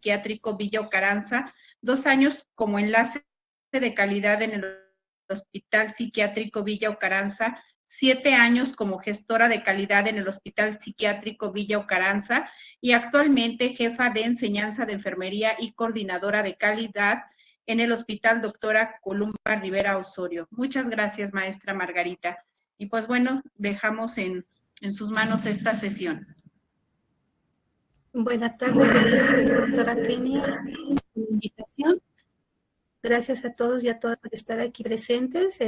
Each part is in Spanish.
Psiquiátrico Villa Ocaranza, 2 años como enlace de calidad en el Hospital Psiquiátrico Villa Ocaranza, 7 años como gestora de calidad en el Hospital Psiquiátrico Villa Ocaranza y actualmente jefa de enseñanza de enfermería y coordinadora de calidad en el Hospital Doctora Columba Rivera Osorio. Muchas gracias, maestra Margarita. Y pues bueno, dejamos en sus manos esta sesión. Buenas tardes, gracias, doctora Kenia, por la invitación. Gracias a todos y a todas por estar aquí presentes.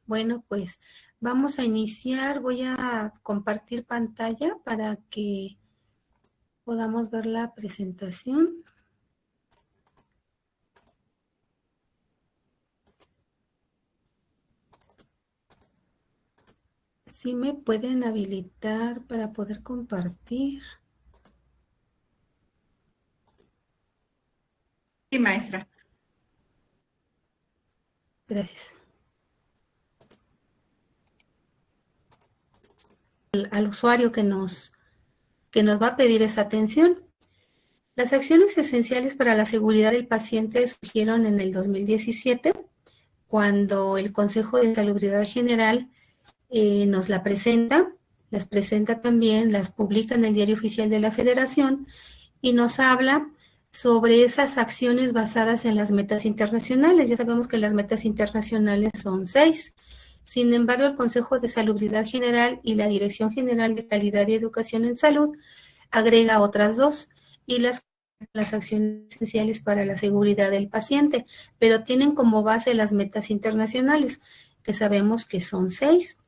Bueno, pues vamos a iniciar. Voy a compartir pantalla para que podamos ver la presentación. ¿Sí me pueden habilitar para poder compartir? Sí, maestra. Gracias. Al usuario que nos va a pedir esa atención. Las acciones esenciales para la seguridad del paciente surgieron en el 2017, cuando el Consejo de Salubridad General nos la presenta, las presenta también, las publica en el Diario Oficial de la Federación y nos habla sobre esas acciones basadas en las metas internacionales. Ya sabemos que las metas internacionales son 6. Sin embargo, el Consejo de Salubridad General y la Dirección General de Calidad y Educación en Salud agrega otras 2 y las acciones esenciales para la seguridad del paciente, pero tienen como base las metas internacionales, que sabemos que son 6,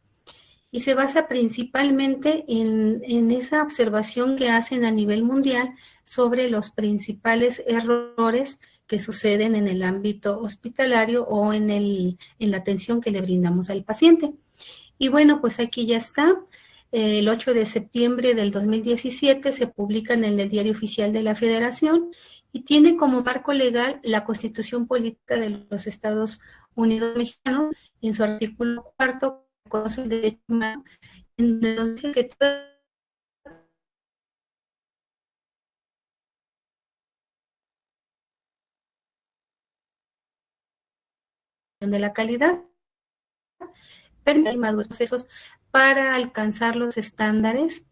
y se basa principalmente en esa observación que hacen a nivel mundial sobre los principales errores que suceden en el ámbito hospitalario o en la atención que le brindamos al paciente. Y bueno, pues aquí ya está. El 8 de septiembre del 2017 se publica en el Diario Oficial de la Federación y tiene como marco legal la Constitución Política de los Estados Unidos Mexicanos en su artículo 4, que reconoce el derecho humano, en donde nos dice que toda de la calidad permite maduros procesos para alcanzar los estándares.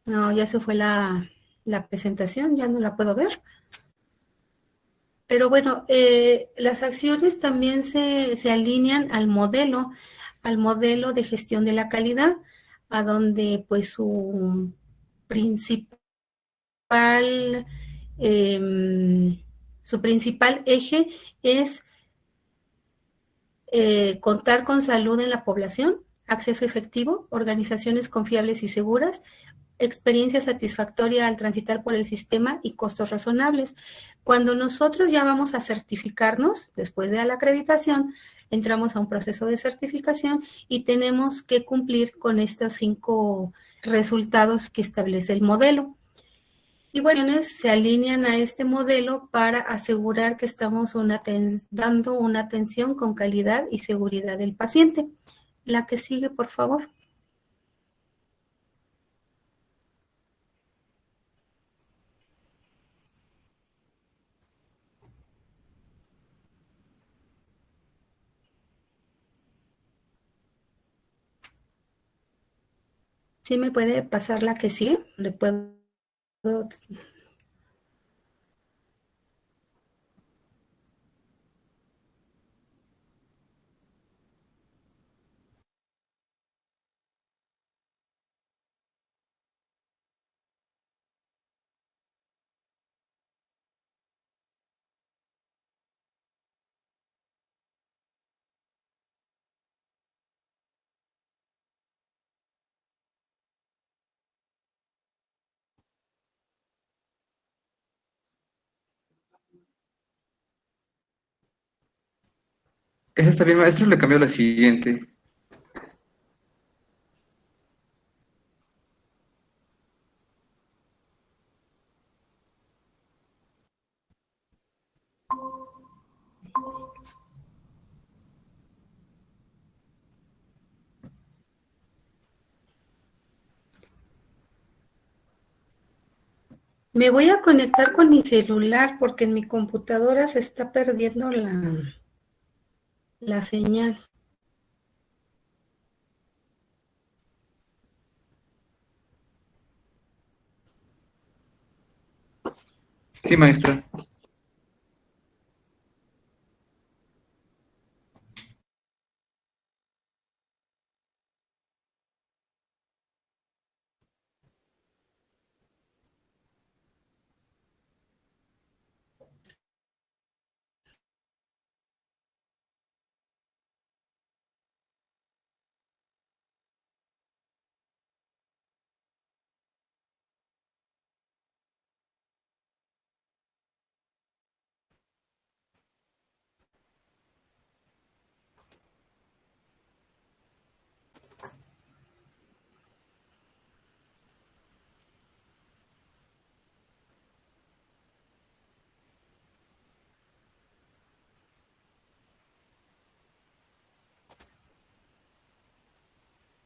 No, ya se fue la presentación, ya no la puedo ver. Pero bueno, las acciones también se alinean al modelo de gestión de la calidad, a donde pues principal, su principal eje es contar con salud en la población, acceso efectivo, organizaciones confiables y seguras, experiencia satisfactoria al transitar por el sistema y costos razonables. Cuando nosotros ya vamos a certificarnos, después de la acreditación, entramos a un proceso de certificación y tenemos que cumplir con estos 5 resultados que establece el modelo. Y bueno, se alinean a este modelo para asegurar que estamos dando una atención con calidad y seguridad del paciente. La que sigue, por favor. ¿Sí me puede pasar la que sigue? ¿Le puedo? Esa está bien, maestro, le cambió la siguiente. Me voy a conectar con mi celular porque en mi computadora se está perdiendo la señal. Sí, maestra.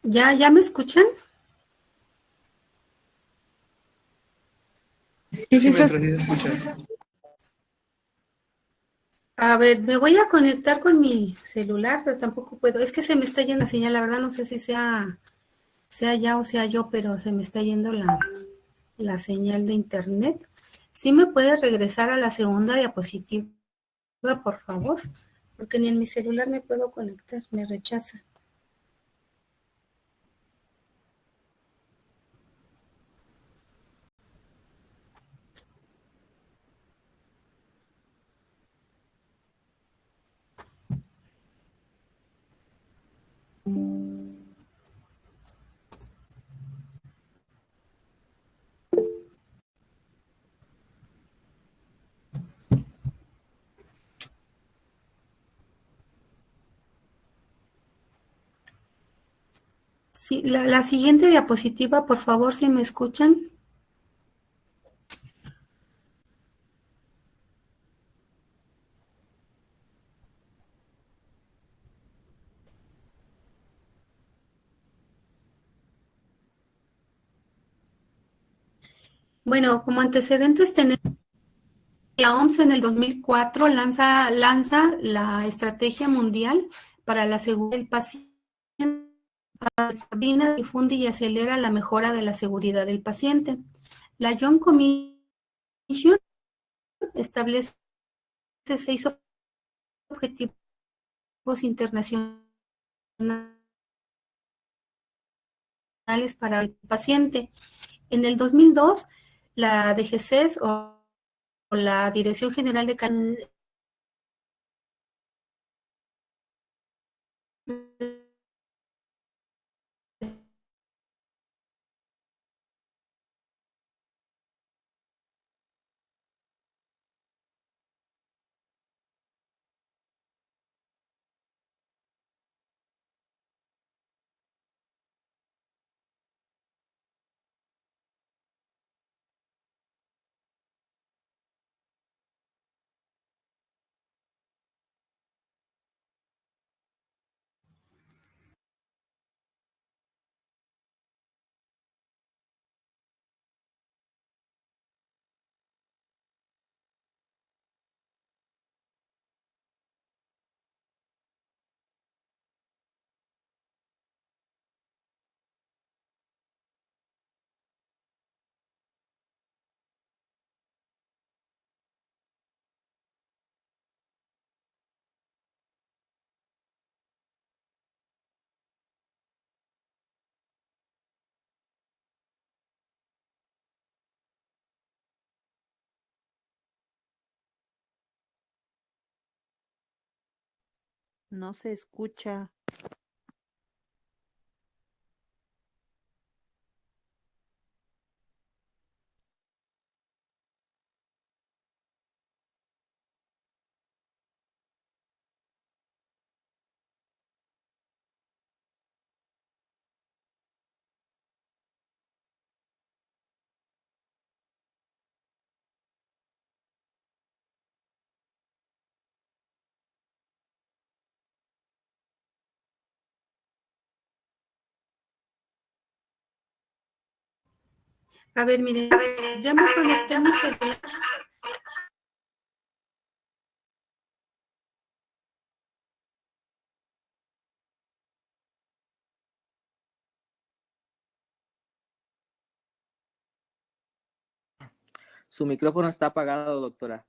¿Ya me escuchan? Sí, Sí, sí, maestra, sí se escucha. A ver, me voy a conectar con mi celular, pero tampoco puedo. Es que se me está yendo la señal, la verdad no sé si sea ya o sea yo, pero se me está yendo la señal de internet. ¿Sí me puedes regresar a la segunda diapositiva, por favor? Porque ni en mi celular me puedo conectar, me rechaza. Sí, la siguiente diapositiva, por favor, si me escuchan. Bueno, como antecedentes tenemos la OMS en el 2004 lanza la Estrategia Mundial para la Seguridad del Paciente, coordina, difunde y acelera la mejora de la seguridad del paciente. La Young Commission establece 6 objetivos internacionales para el paciente. En el 2002, la DGCES o la Dirección General de Calidad No se escucha. A ver, miren, ya me conecté a mi celular. Su micrófono está apagado, doctora.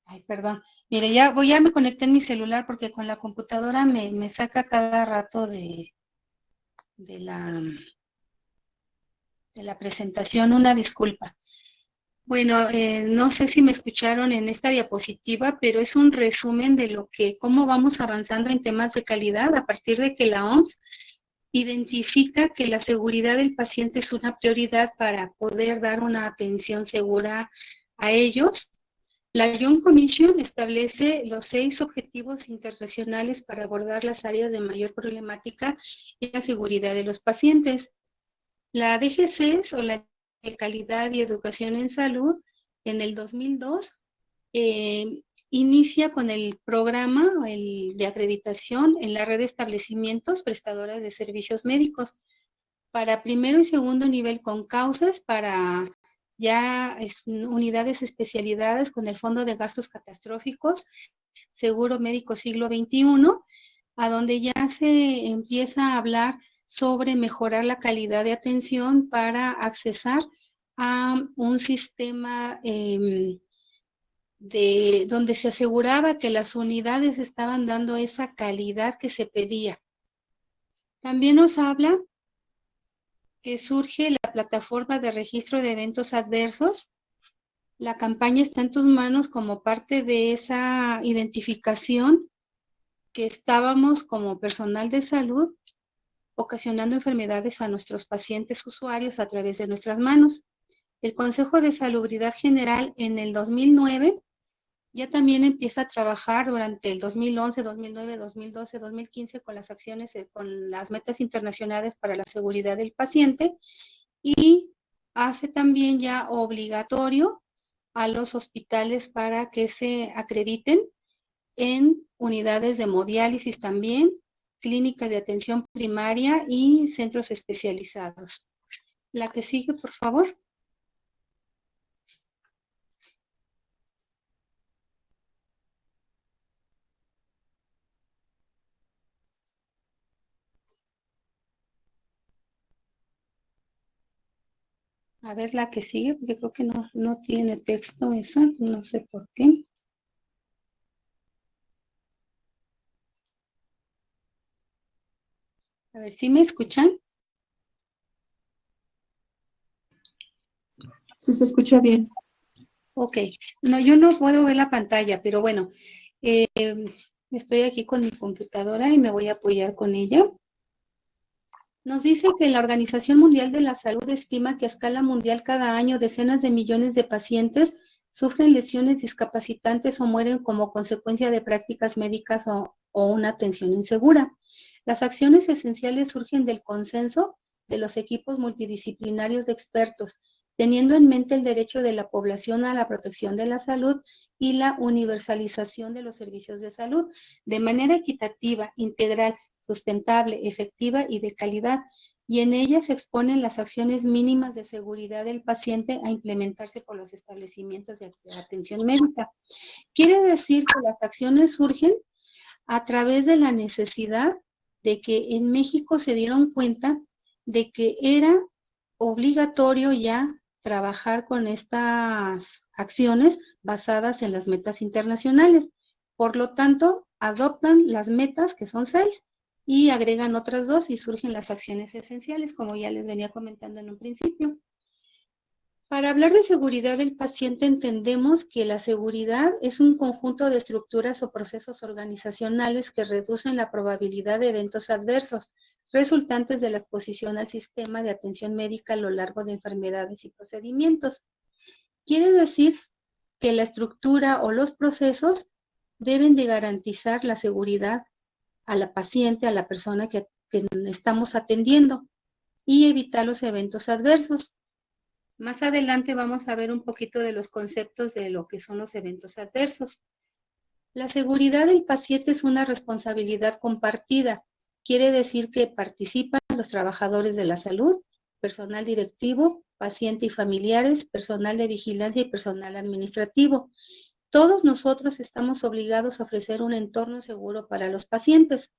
Ay, perdón. Mire, ya me conecté en mi celular porque con la computadora me saca cada rato de la, de la presentación. Una disculpa. Bueno, no sé si me escucharon en esta diapositiva, pero es un resumen de cómo vamos avanzando en temas de calidad a partir de que la OMS identifica que la seguridad del paciente es una prioridad para poder dar una atención segura a ellos. La Young Commission establece los 6 objetivos internacionales para abordar las áreas de mayor problemática en la seguridad de los pacientes. La DGCS, o la de Calidad y Educación en Salud, en el 2002, inicia con el programa de acreditación en la red de establecimientos prestadoras de servicios médicos para primero y segundo nivel con causas, para ya unidades especializadas con el Fondo de Gastos Catastróficos, Seguro Médico Siglo XXI, a donde ya se empieza a hablar sobre mejorar la calidad de atención para accesar a un sistema donde se aseguraba que las unidades estaban dando esa calidad que se pedía. También nos habla que surge la plataforma de registro de eventos adversos. La campaña está en tus manos como parte de esa identificación que estábamos como personal de salud ocasionando enfermedades a nuestros pacientes usuarios a través de nuestras manos. El Consejo de Salubridad General en el 2009 ya también empieza a trabajar durante el 2011, 2009, 2012, 2015 con las acciones, con las metas internacionales para la seguridad del paciente, y hace también ya obligatorio a los hospitales para que se acrediten en unidades de hemodiálisis también, clínicas de atención primaria y centros especializados. La que sigue, por favor. A ver la que sigue, porque creo que no tiene texto esa, no sé por qué. A ver, ¿sí me escuchan? Sí, se escucha bien. Ok, no, yo no puedo ver la pantalla, pero bueno, estoy aquí con mi computadora y me voy a apoyar con ella. Nos dice que la Organización Mundial de la Salud estima que a escala mundial cada año decenas de millones de pacientes sufren lesiones discapacitantes o mueren como consecuencia de prácticas médicas o una atención insegura. Las acciones esenciales surgen del consenso de los equipos multidisciplinarios de expertos, teniendo en mente el derecho de la población a la protección de la salud y la universalización de los servicios de salud de manera equitativa, integral, sustentable, efectiva y de calidad, y en ella se exponen las acciones mínimas de seguridad del paciente a implementarse por los establecimientos de atención médica. Quiere decir que las acciones surgen a través de la necesidad de que en México se dieron cuenta de que era obligatorio ya trabajar con estas acciones basadas en las metas internacionales. Por lo tanto, adoptan las metas, que son 6, y agregan otras 2 y surgen las acciones esenciales, como ya les venía comentando en un principio. Para hablar de seguridad del paciente, entendemos que la seguridad es un conjunto de estructuras o procesos organizacionales que reducen la probabilidad de eventos adversos resultantes de la exposición al sistema de atención médica a lo largo de enfermedades y procedimientos. Quiere decir que la estructura o los procesos deben de garantizar la seguridad a la paciente, a la persona que estamos atendiendo, y evitar los eventos adversos. Más adelante vamos a ver un poquito de los conceptos de lo que son los eventos adversos. La seguridad del paciente es una responsabilidad compartida. Quiere decir que participan los trabajadores de la salud, personal directivo, paciente y familiares, personal de vigilancia y personal administrativo. Todos nosotros estamos obligados a ofrecer un entorno seguro para los pacientes.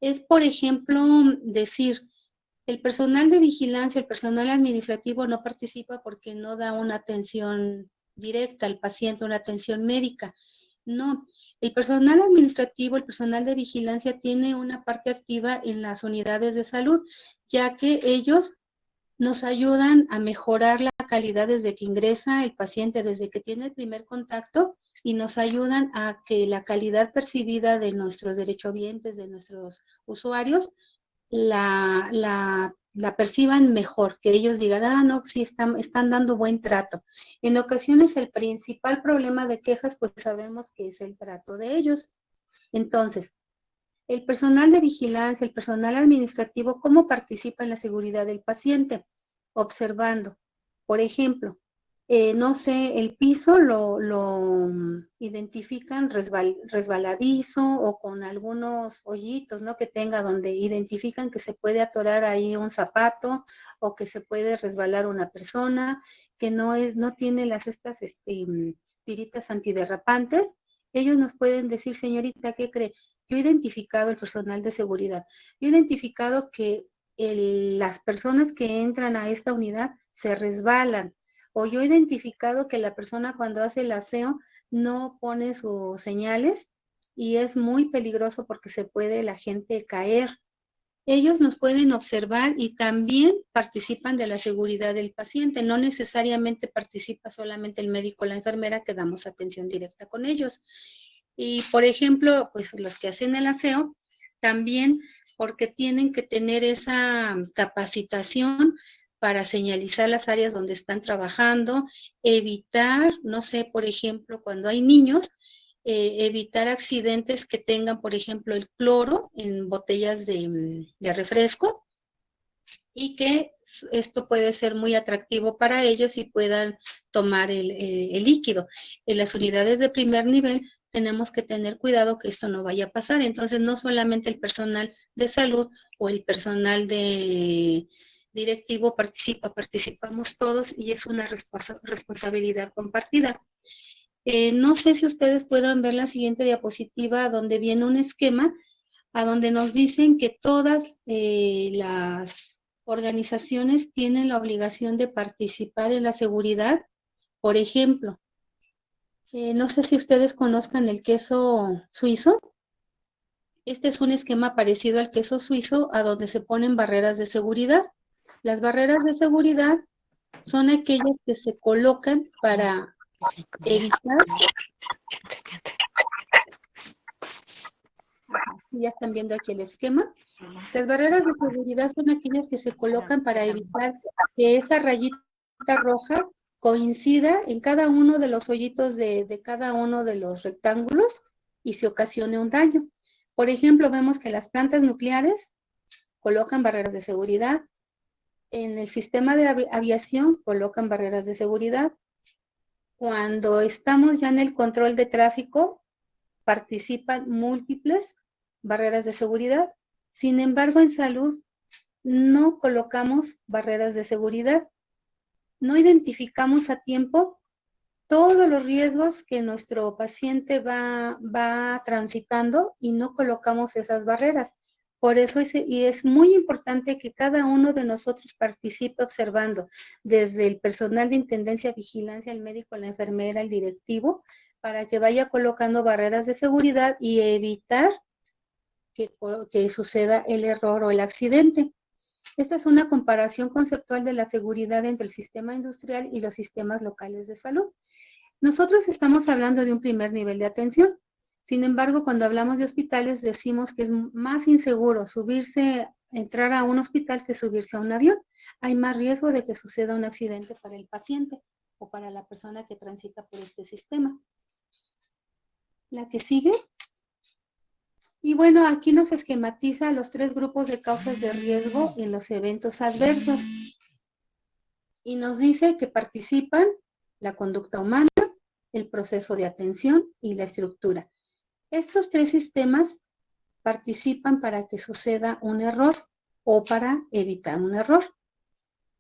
Es, por ejemplo, decir, el personal de vigilancia, el personal administrativo no participa porque no da una atención directa al paciente, una atención médica. No, el personal administrativo, el personal de vigilancia tiene una parte activa en las unidades de salud, ya que ellos nos ayudan a mejorar la calidad desde que ingresa el paciente, desde que tiene el primer contacto, y nos ayudan a que la calidad percibida de nuestros derechohabientes, de nuestros usuarios, la perciban mejor, que ellos digan, no, sí, están dando buen trato. En ocasiones el principal problema de quejas, pues sabemos que es el trato de ellos. Entonces, el personal de vigilancia, el personal administrativo, ¿cómo participa en la seguridad del paciente? Observando. Por ejemplo, no sé, el piso lo identifican resbaladizo o con algunos hoyitos, ¿no? Que tenga, donde identifican que se puede atorar ahí un zapato o que se puede resbalar una persona, que no tiene estas tiritas antiderrapantes. Ellos nos pueden decir, señorita, ¿qué cree? Yo he identificado el personal de seguridad. Yo he identificado que las personas que entran a esta unidad se resbalan. O yo he identificado que la persona cuando hace el aseo no pone sus señales y es muy peligroso porque se puede la gente caer. Ellos nos pueden observar y también participan de la seguridad del paciente. No necesariamente participa solamente el médico o la enfermera, que damos atención directa con ellos. Y, por ejemplo, pues los que hacen el aseo, también porque tienen que tener esa capacitación para señalizar las áreas donde están trabajando, evitar, no sé, por ejemplo, cuando hay niños, evitar accidentes que tengan, por ejemplo, el cloro en botellas de refresco, y que esto puede ser muy atractivo para ellos y puedan tomar el líquido. En las unidades de primer nivel tenemos que tener cuidado que esto no vaya a pasar. Entonces, no solamente el personal de salud o el personal de directivo participamos todos, y es una responsabilidad compartida. No sé si ustedes puedan ver la siguiente diapositiva, donde viene un esquema a donde nos dicen que todas las organizaciones tienen la obligación de participar en la seguridad. Por ejemplo, no sé si ustedes conozcan el queso suizo. Este es un esquema parecido al queso suizo, a donde se ponen barreras de seguridad. Las barreras de seguridad son aquellas que se colocan para evitar. Ya están viendo aquí el esquema. Las barreras de seguridad son aquellas que se colocan para evitar que esa rayita roja coincida en cada uno de los hoyitos de cada uno de los rectángulos y se ocasione un daño. Por ejemplo, vemos que las plantas nucleares colocan barreras de seguridad. En el sistema de aviación colocan barreras de seguridad. Cuando estamos ya en el control de tráfico, participan múltiples barreras de seguridad. Sin embargo, en salud no colocamos barreras de seguridad. No identificamos a tiempo todos los riesgos que nuestro paciente va transitando y no colocamos esas barreras. Por eso es muy importante que cada uno de nosotros participe observando, desde el personal de intendencia, vigilancia, el médico, la enfermera, el directivo, para que vaya colocando barreras de seguridad y evitar que suceda el error o el accidente. Esta es una comparación conceptual de la seguridad entre el sistema industrial y los sistemas locales de salud. Nosotros estamos hablando de un primer nivel de atención. Sin embargo, cuando hablamos de hospitales, decimos que es más inseguro entrar a un hospital que subirse a un avión. Hay más riesgo de que suceda un accidente para el paciente o para la persona que transita por este sistema. La que sigue. Y bueno, aquí nos esquematiza los 3 grupos de causas de riesgo en los eventos adversos. Y nos dice que participan la conducta humana, el proceso de atención y la estructura. Estos 3 sistemas participan para que suceda un error o para evitar un error.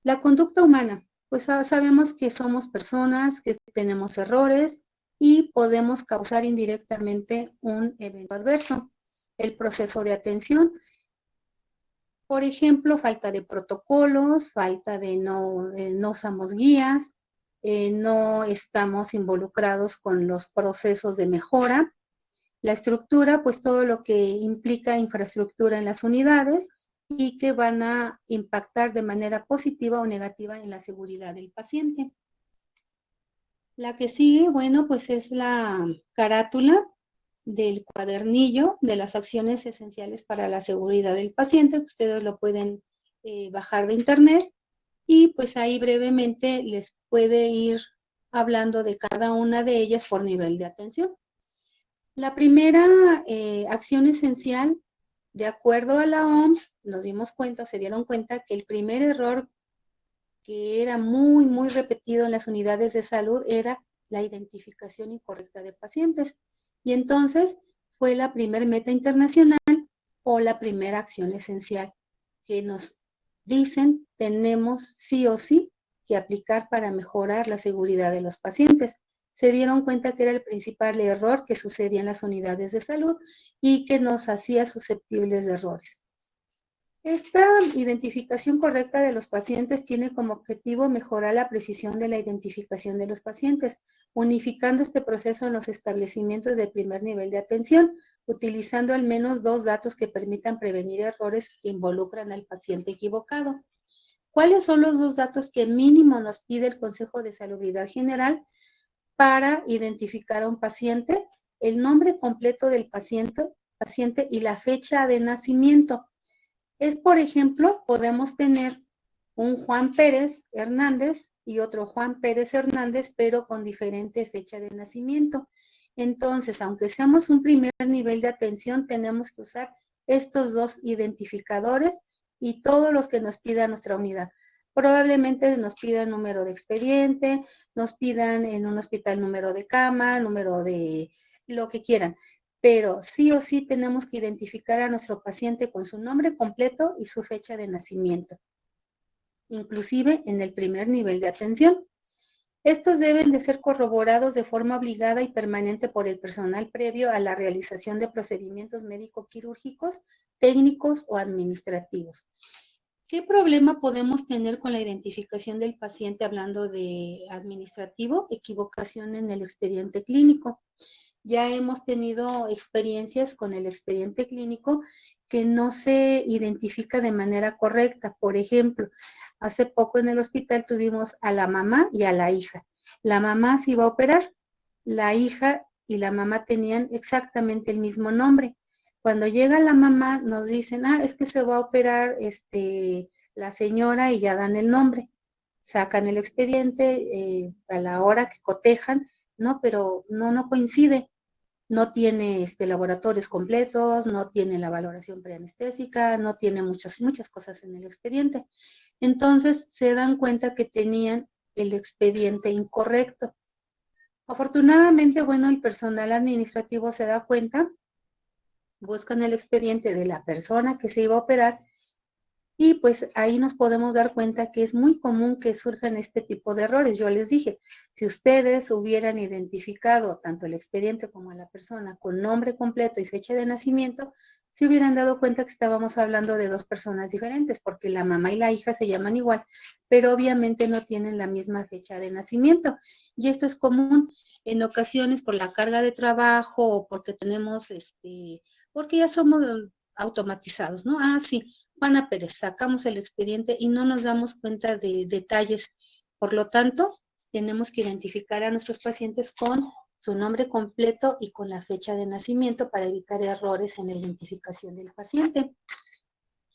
La conducta humana, pues sabemos que somos personas, que tenemos errores y podemos causar indirectamente un evento adverso. El proceso de atención, por ejemplo, falta de protocolos, falta de no usamos guías, no estamos involucrados con los procesos de mejora. La estructura, pues todo lo que implica infraestructura en las unidades y que van a impactar de manera positiva o negativa en la seguridad del paciente. La que sigue, bueno, pues es la carátula del cuadernillo de las acciones esenciales para la seguridad del paciente. Ustedes lo pueden bajar de internet y pues ahí brevemente les puede ir hablando de cada una de ellas por nivel de atención. La primera acción esencial, de acuerdo a la OMS, nos dimos cuenta, o se dieron cuenta que el primer error que era muy repetido en las unidades de salud era la identificación incorrecta de pacientes. Y entonces fue la primera meta internacional o la primera acción esencial que nos dicen tenemos sí o sí que aplicar para mejorar la seguridad de los pacientes. Se dieron cuenta que era el principal error que sucedía en las unidades de salud y que nos hacía susceptibles de errores. Esta identificación correcta de los pacientes tiene como objetivo mejorar la precisión de la identificación de los pacientes, unificando este proceso en los establecimientos de primer nivel de atención, utilizando al menos 2 datos que permitan prevenir errores que involucran al paciente equivocado. ¿Cuáles son los 2 datos que mínimo nos pide el Consejo de Salubridad General para identificar a un paciente? El nombre completo del paciente y la fecha de nacimiento. Es, por ejemplo, podemos tener un Juan Pérez Hernández y otro Juan Pérez Hernández, pero con diferente fecha de nacimiento. Entonces, aunque seamos un primer nivel de atención, tenemos que usar estos 2 identificadores y todos los que nos pida nuestra unidad. Probablemente nos pidan número de expediente, nos pidan en un hospital número de cama, número de lo que quieran. Pero sí o sí tenemos que identificar a nuestro paciente con su nombre completo y su fecha de nacimiento, inclusive en el primer nivel de atención. Estos deben de ser corroborados de forma obligada y permanente por el personal previo a la realización de procedimientos médico-quirúrgicos, técnicos o administrativos. ¿Qué problema podemos tener con la identificación del paciente hablando de administrativo? Equivocación en el expediente clínico. Ya hemos tenido experiencias con el expediente clínico que no se identifica de manera correcta. Por ejemplo, hace poco en el hospital tuvimos a la mamá y a la hija. La mamá se iba a operar, la hija y la mamá tenían exactamente el mismo nombre. Cuando llega la mamá nos dicen, es que se va a operar la señora y ya dan el nombre. Sacan el expediente a la hora que cotejan, no, pero no coincide. No tiene laboratorios completos, no tiene la valoración preanestésica, no tiene muchas cosas en el expediente. Entonces se dan cuenta que tenían el expediente incorrecto. Afortunadamente, bueno, el personal administrativo se da cuenta, buscan el expediente de la persona que se iba a operar y pues ahí nos podemos dar cuenta que es muy común que surjan este tipo de errores. Yo les dije, si ustedes hubieran identificado tanto el expediente como a la persona con nombre completo y fecha de nacimiento, se hubieran dado cuenta que estábamos hablando de 2 personas diferentes, porque la mamá y la hija se llaman igual, pero obviamente no tienen la misma fecha de nacimiento. Y esto es común en ocasiones por la carga de trabajo o porque tenemos, porque ya somos automatizados, ¿no? Sí, Juana Pérez, sacamos el expediente y no nos damos cuenta de detalles. Por lo tanto, tenemos que identificar a nuestros pacientes con su nombre completo y con la fecha de nacimiento para evitar errores en la identificación del paciente.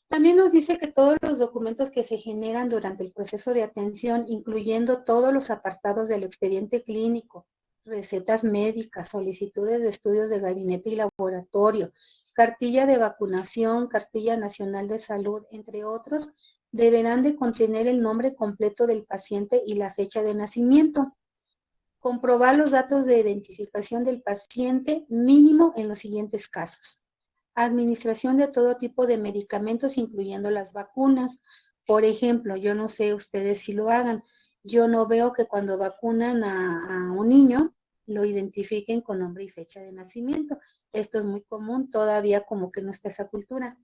También nos dice que todos los documentos que se generan durante el proceso de atención, incluyendo todos los apartados del expediente clínico, recetas médicas, solicitudes de estudios de gabinete y laboratorio, cartilla de vacunación, cartilla nacional de salud, entre otros, deberán de contener el nombre completo del paciente y la fecha de nacimiento. Comprobar los datos de identificación del paciente mínimo en los siguientes casos. Administración de todo tipo de medicamentos, incluyendo las vacunas. Por ejemplo, yo no sé ustedes si lo hagan, yo no veo que cuando vacunan a un niño lo identifiquen con nombre y fecha de nacimiento. Esto es muy común, todavía como que no está esa cultura.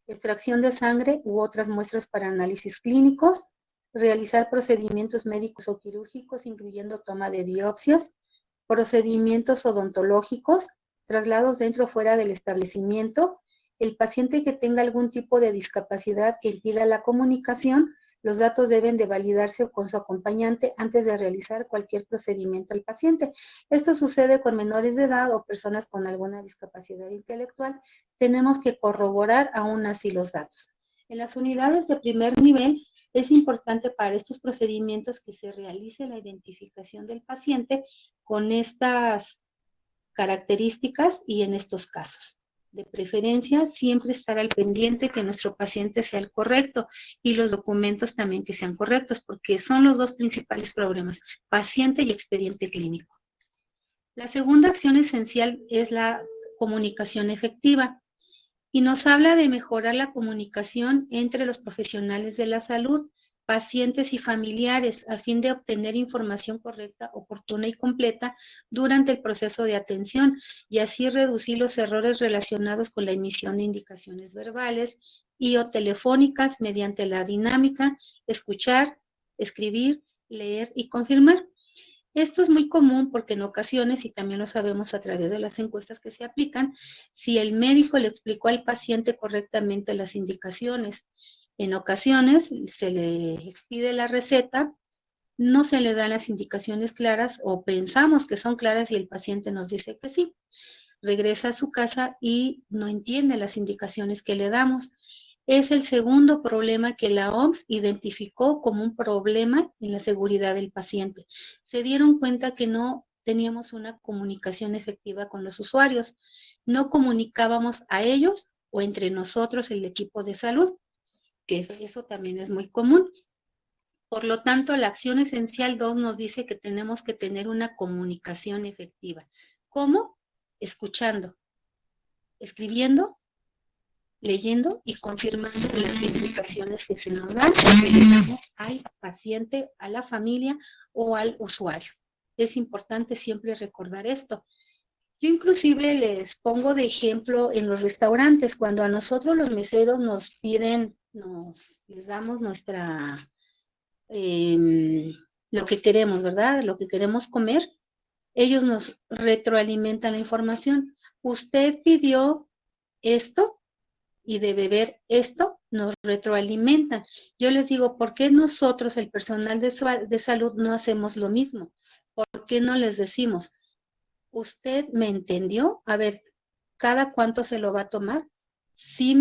Extracción de sangre u otras muestras para análisis clínicos, realizar procedimientos médicos o quirúrgicos, incluyendo toma de biopsias, procedimientos odontológicos, traslados dentro o fuera del establecimiento. El paciente que tenga algún tipo de discapacidad que impida la comunicación, los datos deben de validarse con su acompañante antes de realizar cualquier procedimiento al paciente. Esto sucede con menores de edad o personas con alguna discapacidad intelectual. Tenemos que corroborar aún así los datos. En las unidades de primer nivel, es importante para estos procedimientos que se realice la identificación del paciente con estas características y en estos casos. De preferencia, siempre estar al pendiente que nuestro paciente sea el correcto y los documentos también que sean correctos, porque son los dos principales problemas, paciente y expediente clínico. La segunda acción esencial es la comunicación efectiva y nos habla de mejorar la comunicación entre los profesionales de la salud, pacientes y familiares, a fin de obtener información correcta, oportuna y completa durante el proceso de atención y así reducir los errores relacionados con la emisión de indicaciones verbales y o telefónicas mediante la dinámica escuchar, escribir, leer y confirmar. Esto es muy común porque en ocasiones, y también lo sabemos a través de las encuestas que se aplican, si el médico le explicó al paciente correctamente las indicaciones, en ocasiones se le expide la receta, no se le dan las indicaciones claras o pensamos que son claras y el paciente nos dice que sí. Regresa a su casa y no entiende las indicaciones que le damos. Es el segundo problema que la OMS identificó como un problema en la seguridad del paciente. Se dieron cuenta que no teníamos una comunicación efectiva con los usuarios. No comunicábamos a ellos o entre nosotros el equipo de salud, que eso también es muy común. Por lo tanto, la acción esencial 2 nos dice que tenemos que tener una comunicación efectiva. ¿Cómo? Escuchando, escribiendo, leyendo y confirmando las indicaciones que se nos dan que le damos al paciente, a la familia o al usuario. Es importante siempre recordar esto. Yo inclusive les pongo de ejemplo en los restaurantes, cuando a nosotros los meseros nos piden, les damos nuestra, lo que queremos, ¿verdad? Lo que queremos comer, ellos nos retroalimentan la información. Usted pidió esto, y de beber esto, nos retroalimentan. Yo les digo, ¿por qué nosotros, el personal de salud, no hacemos lo mismo? ¿Por qué no les decimos, usted me entendió? A ver, ¿cada cuánto se lo va a tomar? Sí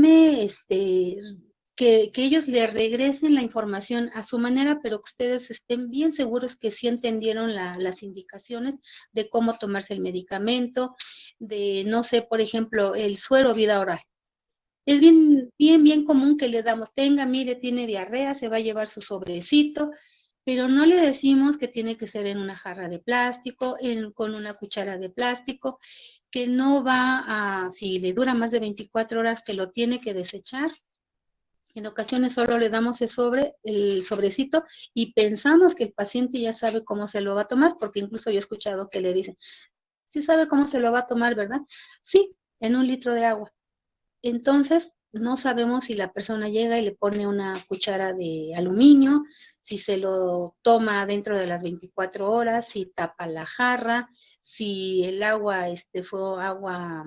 que ellos le regresen la información a su manera, pero que ustedes estén bien seguros que sí entendieron las indicaciones de cómo tomarse el medicamento, de, no sé, por ejemplo, el suero vida oral. Es bien común que le damos, tenga, mire, tiene diarrea, se va a llevar su sobrecito, pero no le decimos que tiene que ser en una jarra de plástico, con una cuchara de plástico, que no va a, si le dura más de 24 horas, que lo tiene que desechar. En ocasiones solo le damos el sobrecito y pensamos que el paciente ya sabe cómo se lo va a tomar, porque incluso yo he escuchado que le dicen, sí sabe cómo se lo va a tomar, ¿verdad? Sí, en 1 litro de agua. Entonces, no sabemos si la persona llega y le pone una cuchara de aluminio, si se lo toma dentro de las 24 horas, si tapa la jarra, si el agua fue agua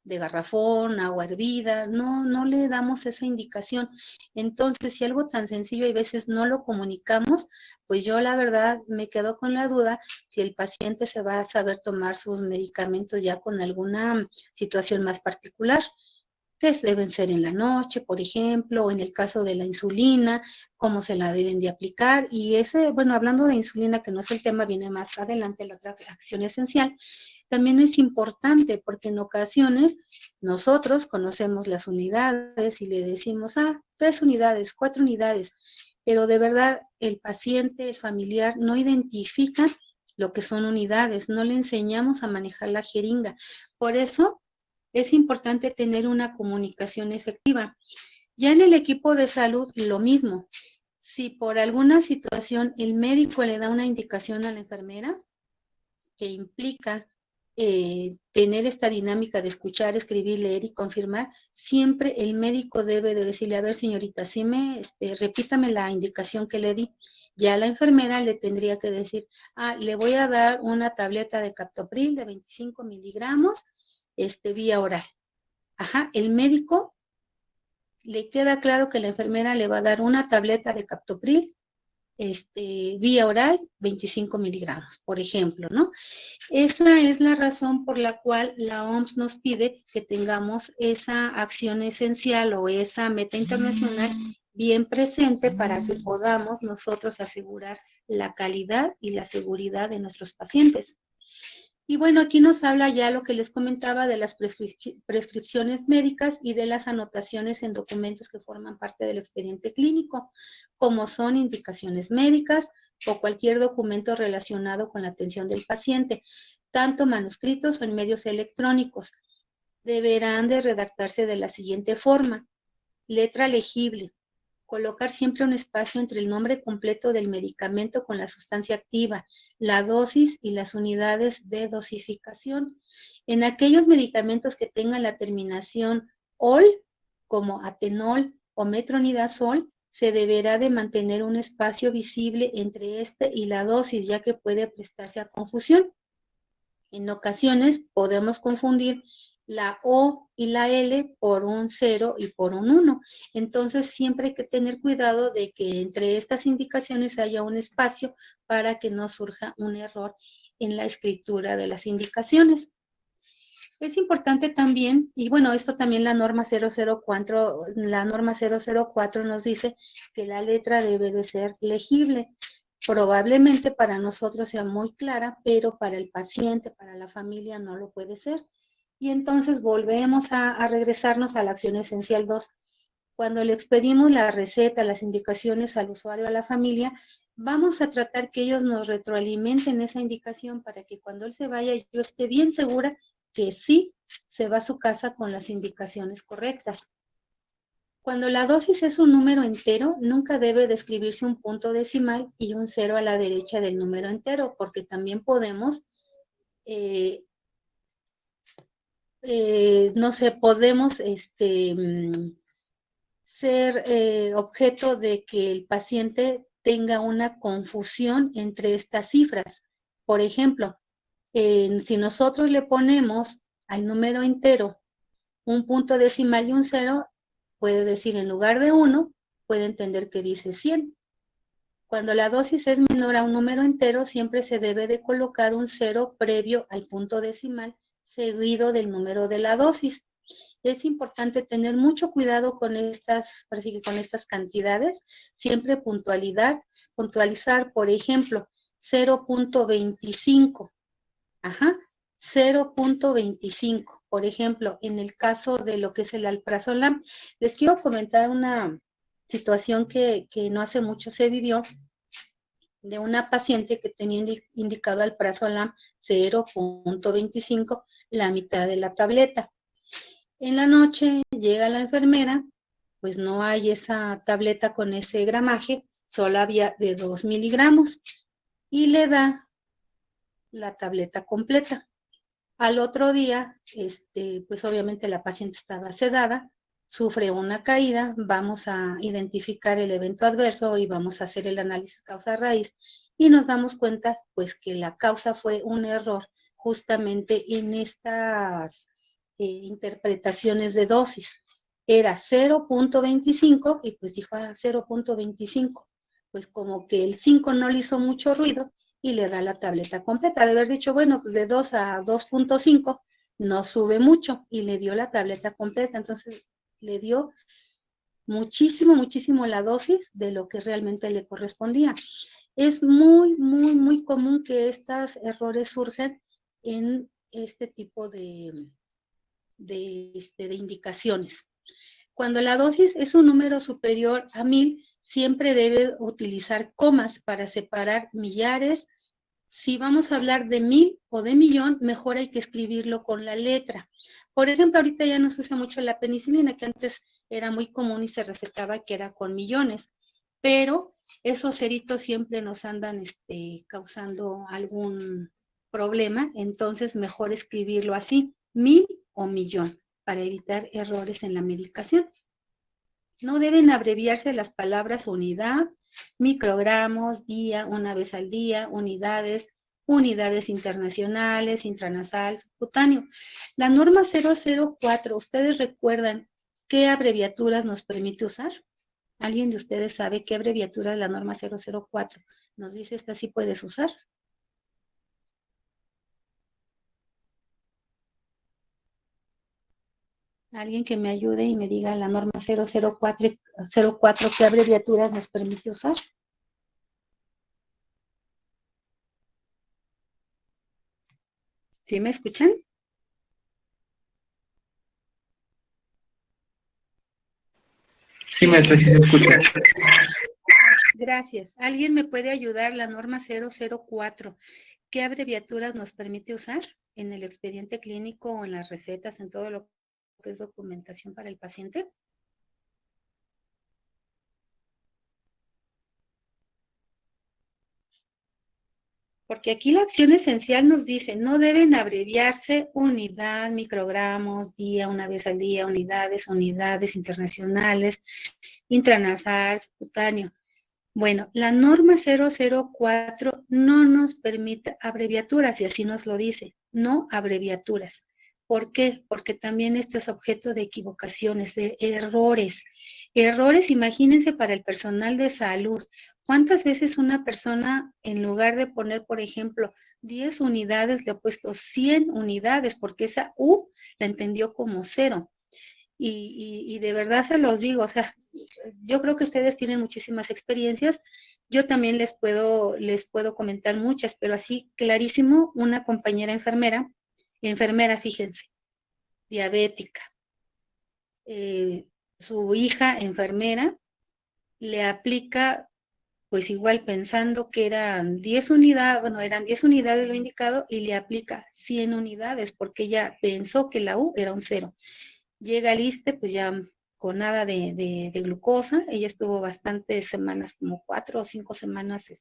de garrafón, agua hervida, no le damos esa indicación. Entonces, si algo tan sencillo y a veces no lo comunicamos, pues yo la verdad me quedo con la duda si el paciente se va a saber tomar sus medicamentos ya con alguna situación más particular, que deben ser en la noche, por ejemplo, o en el caso de la insulina, cómo se la deben de aplicar. Y bueno, hablando de insulina, que no es el tema, viene más adelante la otra acción esencial, también es importante porque en ocasiones nosotros conocemos las unidades y le decimos, 3 unidades, 4 unidades, pero de verdad el paciente, el familiar, no identifica lo que son unidades, no le enseñamos a manejar la jeringa. Por eso, es importante tener una comunicación efectiva. Ya en el equipo de salud, lo mismo. Si por alguna situación el médico le da una indicación a la enfermera que implica tener esta dinámica de escuchar, escribir, leer y confirmar, siempre el médico debe de decirle, a ver señorita, si repítame la indicación que le di. Ya la enfermera le tendría que decir, le voy a dar una tableta de captopril de 25 miligramos, vía oral. Ajá, el médico le queda claro que la enfermera le va a dar una tableta de captopril, vía oral, 25 miligramos, por ejemplo, ¿no? Esa es la razón por la cual la OMS nos pide que tengamos esa acción esencial o esa meta internacional bien presente para que podamos nosotros asegurar la calidad y la seguridad de nuestros pacientes. Y bueno, aquí nos habla ya lo que les comentaba de las prescripciones médicas y de las anotaciones en documentos que forman parte del expediente clínico, como son indicaciones médicas o cualquier documento relacionado con la atención del paciente, tanto manuscritos o en medios electrónicos. Deberán de redactarse de la siguiente forma: letra legible, colocar siempre un espacio entre el nombre completo del medicamento con la sustancia activa, la dosis y las unidades de dosificación. En aquellos medicamentos que tengan la terminación OL, como Atenol o Metronidazol, se deberá de mantener un espacio visible entre este y la dosis, ya que puede prestarse a confusión. En ocasiones podemos confundir la O y la L por un 0 y por un 1. Entonces siempre hay que tener cuidado de que entre estas indicaciones haya un espacio para que no surja un error en la escritura de las indicaciones. Es importante también, y bueno, esto también la norma 004 nos dice que la letra debe de ser legible. Probablemente para nosotros sea muy clara, pero para el paciente, para la familia no lo puede ser. Y entonces volvemos a regresarnos a la acción esencial 2. Cuando le expedimos la receta, las indicaciones al usuario, a la familia, vamos a tratar que ellos nos retroalimenten esa indicación para que cuando él se vaya yo esté bien segura que sí se va a su casa con las indicaciones correctas. Cuando la dosis es un número entero, nunca debe de escribirse un punto decimal y un 0 a la derecha del número entero, porque también podemos, no sé, podemos ser objeto de que el paciente tenga una confusión entre estas cifras. Por ejemplo, si nosotros le ponemos al número entero un punto decimal y un 0, puede decir en lugar de 1, puede entender que dice 100. Cuando la dosis es menor a un número entero, siempre se debe de colocar un 0 previo al punto decimal, seguido del número de la dosis. Es importante tener mucho cuidado con estas cantidades, siempre puntualizar, por ejemplo, 0.25. Ajá, 0.25. Por ejemplo, en el caso de lo que es el alprazolam, les quiero comentar una situación que no hace mucho se vivió de una paciente que tenía indicado alprazolam 0.25, la mitad de la tableta. En la noche llega la enfermera, pues no hay esa tableta con ese gramaje, solo había de 2 miligramos y le da la tableta completa. Al otro día, pues obviamente la paciente estaba sedada, sufre una caída, vamos a identificar el evento adverso y vamos a hacer el análisis causa-raíz y nos damos cuenta pues que la causa fue un error justamente en estas interpretaciones de dosis. Era 0.25 y pues dijo 0.25. Pues como que el 5 no le hizo mucho ruido y le da la tableta completa. De haber dicho, bueno, pues de 2 a 2.5 no sube mucho y le dio la tableta completa. Entonces le dio muchísimo la dosis de lo que realmente le correspondía. Es muy común que estos errores surjan en este tipo de indicaciones. Cuando la dosis es un número superior a 1000, siempre debe utilizar comas para separar millares. Si vamos a hablar de 1000 o de millón, mejor hay que escribirlo con la letra, Por ejemplo, ahorita ya no se usa mucho la penicilina, que antes era muy común y se recetaba que era con millones, pero esos ceritos siempre nos andan causando algún problema, entonces mejor escribirlo así, 1000 o millón, para evitar errores en la medicación. No deben abreviarse las palabras unidad, microgramos, día, una vez al día, unidades, unidades internacionales, intranasal, subcutáneo. La norma 004, ¿ustedes recuerdan qué abreviaturas nos permite usar? ¿Alguien de ustedes sabe qué abreviatura de la norma 004 nos dice esta sí puedes usar? Alguien que me ayude y me diga la norma 004, qué abreviaturas nos permite usar. ¿Sí me escuchan? Sí, maestra, sí se escucha. Gracias. ¿Alguien me puede ayudar? La norma 004, ¿qué abreviaturas nos permite usar en el expediente clínico o en las recetas, en todo lo que es documentación para el paciente? Porque aquí la acción esencial nos dice, no deben abreviarse unidad, microgramos, día, una vez al día, unidades, unidades internacionales, intranasal, subcutáneo. Bueno, la norma 004 no nos permite abreviaturas y así nos lo dice, no abreviaturas. ¿Por qué? Porque también este es objeto de equivocaciones, de errores. Errores, imagínense, para el personal de salud. ¿Cuántas veces una persona, en lugar de poner, por ejemplo, 10 unidades, le ha puesto 100 unidades, porque esa U la entendió como 0? Y de verdad se los digo, o sea, yo creo que ustedes tienen muchísimas experiencias, yo también les puedo comentar muchas, pero así clarísimo, una compañera enfermera, fíjense, diabética, su hija enfermera le aplica, pues igual pensando que eran 10 unidades, bueno, eran 10 unidades lo indicado, y le aplica 100 unidades, porque ella pensó que la U era un 0. Llega al ISSSTE, pues ya con nada de glucosa, ella estuvo bastantes semanas, como 4 o 5 semanas,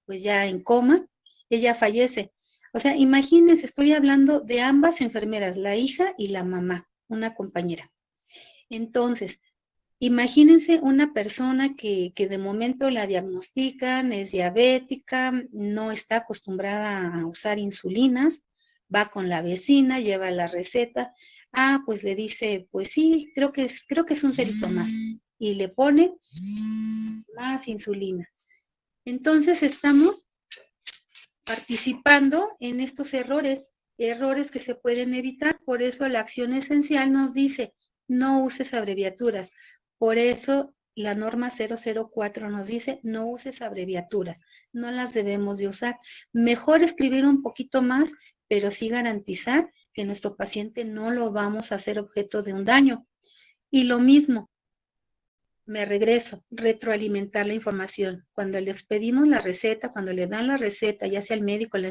pues ya en coma, ella fallece. O sea, imagínense, estoy hablando de ambas enfermeras, la hija y la mamá, una compañera. Entonces, imagínense una persona que de momento la diagnostican, es diabética, no está acostumbrada a usar insulinas, va con la vecina, lleva la receta, pues le dice, pues sí, creo que es un cerito más, y le pone más insulina. Entonces estamos participando en estos errores que se pueden evitar, por eso la acción esencial nos dice, no uses abreviaturas. Por eso la norma 004 nos dice, no uses abreviaturas, no las debemos de usar. Mejor escribir un poquito más, pero sí garantizar que nuestro paciente no lo vamos a hacer objeto de un daño. Y lo mismo, me regreso, retroalimentar la información. Cuando le expedimos la receta, cuando le dan la receta, ya sea el médico o la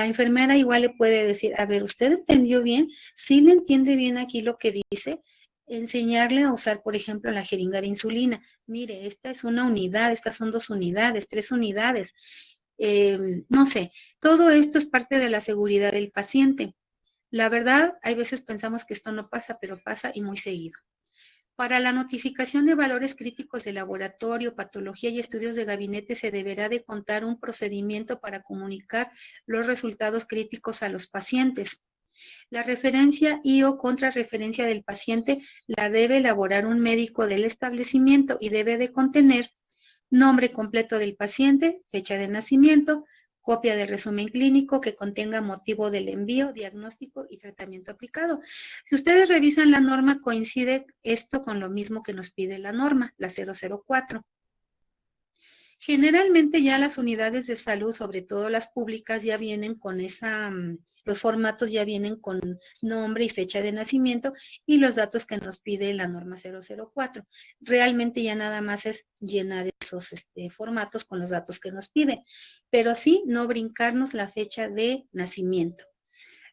enfermera igual le puede decir, a ver, ¿usted entendió bien? ¿Sí le entiende bien aquí lo que dice? Enseñarle a usar, por ejemplo, la jeringa de insulina. Mire, esta es una unidad, estas son 2 unidades, 3 unidades. No sé, todo esto es parte de la seguridad del paciente. La verdad, hay veces pensamos que esto no pasa, pero pasa y muy seguido. Para la notificación de valores críticos de laboratorio, patología y estudios de gabinete se deberá de contar un procedimiento para comunicar los resultados críticos a los pacientes. La referencia y o contrarreferencia del paciente la debe elaborar un médico del establecimiento y debe de contener nombre completo del paciente, fecha de nacimiento, copia del resumen clínico que contenga motivo del envío, diagnóstico y tratamiento aplicado. Si ustedes revisan la norma, coincide esto con lo mismo que nos pide la norma, la 004. Generalmente ya las unidades de salud, sobre todo las públicas, ya vienen con los formatos ya vienen con nombre y fecha de nacimiento y los datos que nos pide la norma 004. Realmente ya nada más es llenar esos formatos con los datos que nos pide, pero sí no brincarnos la fecha de nacimiento.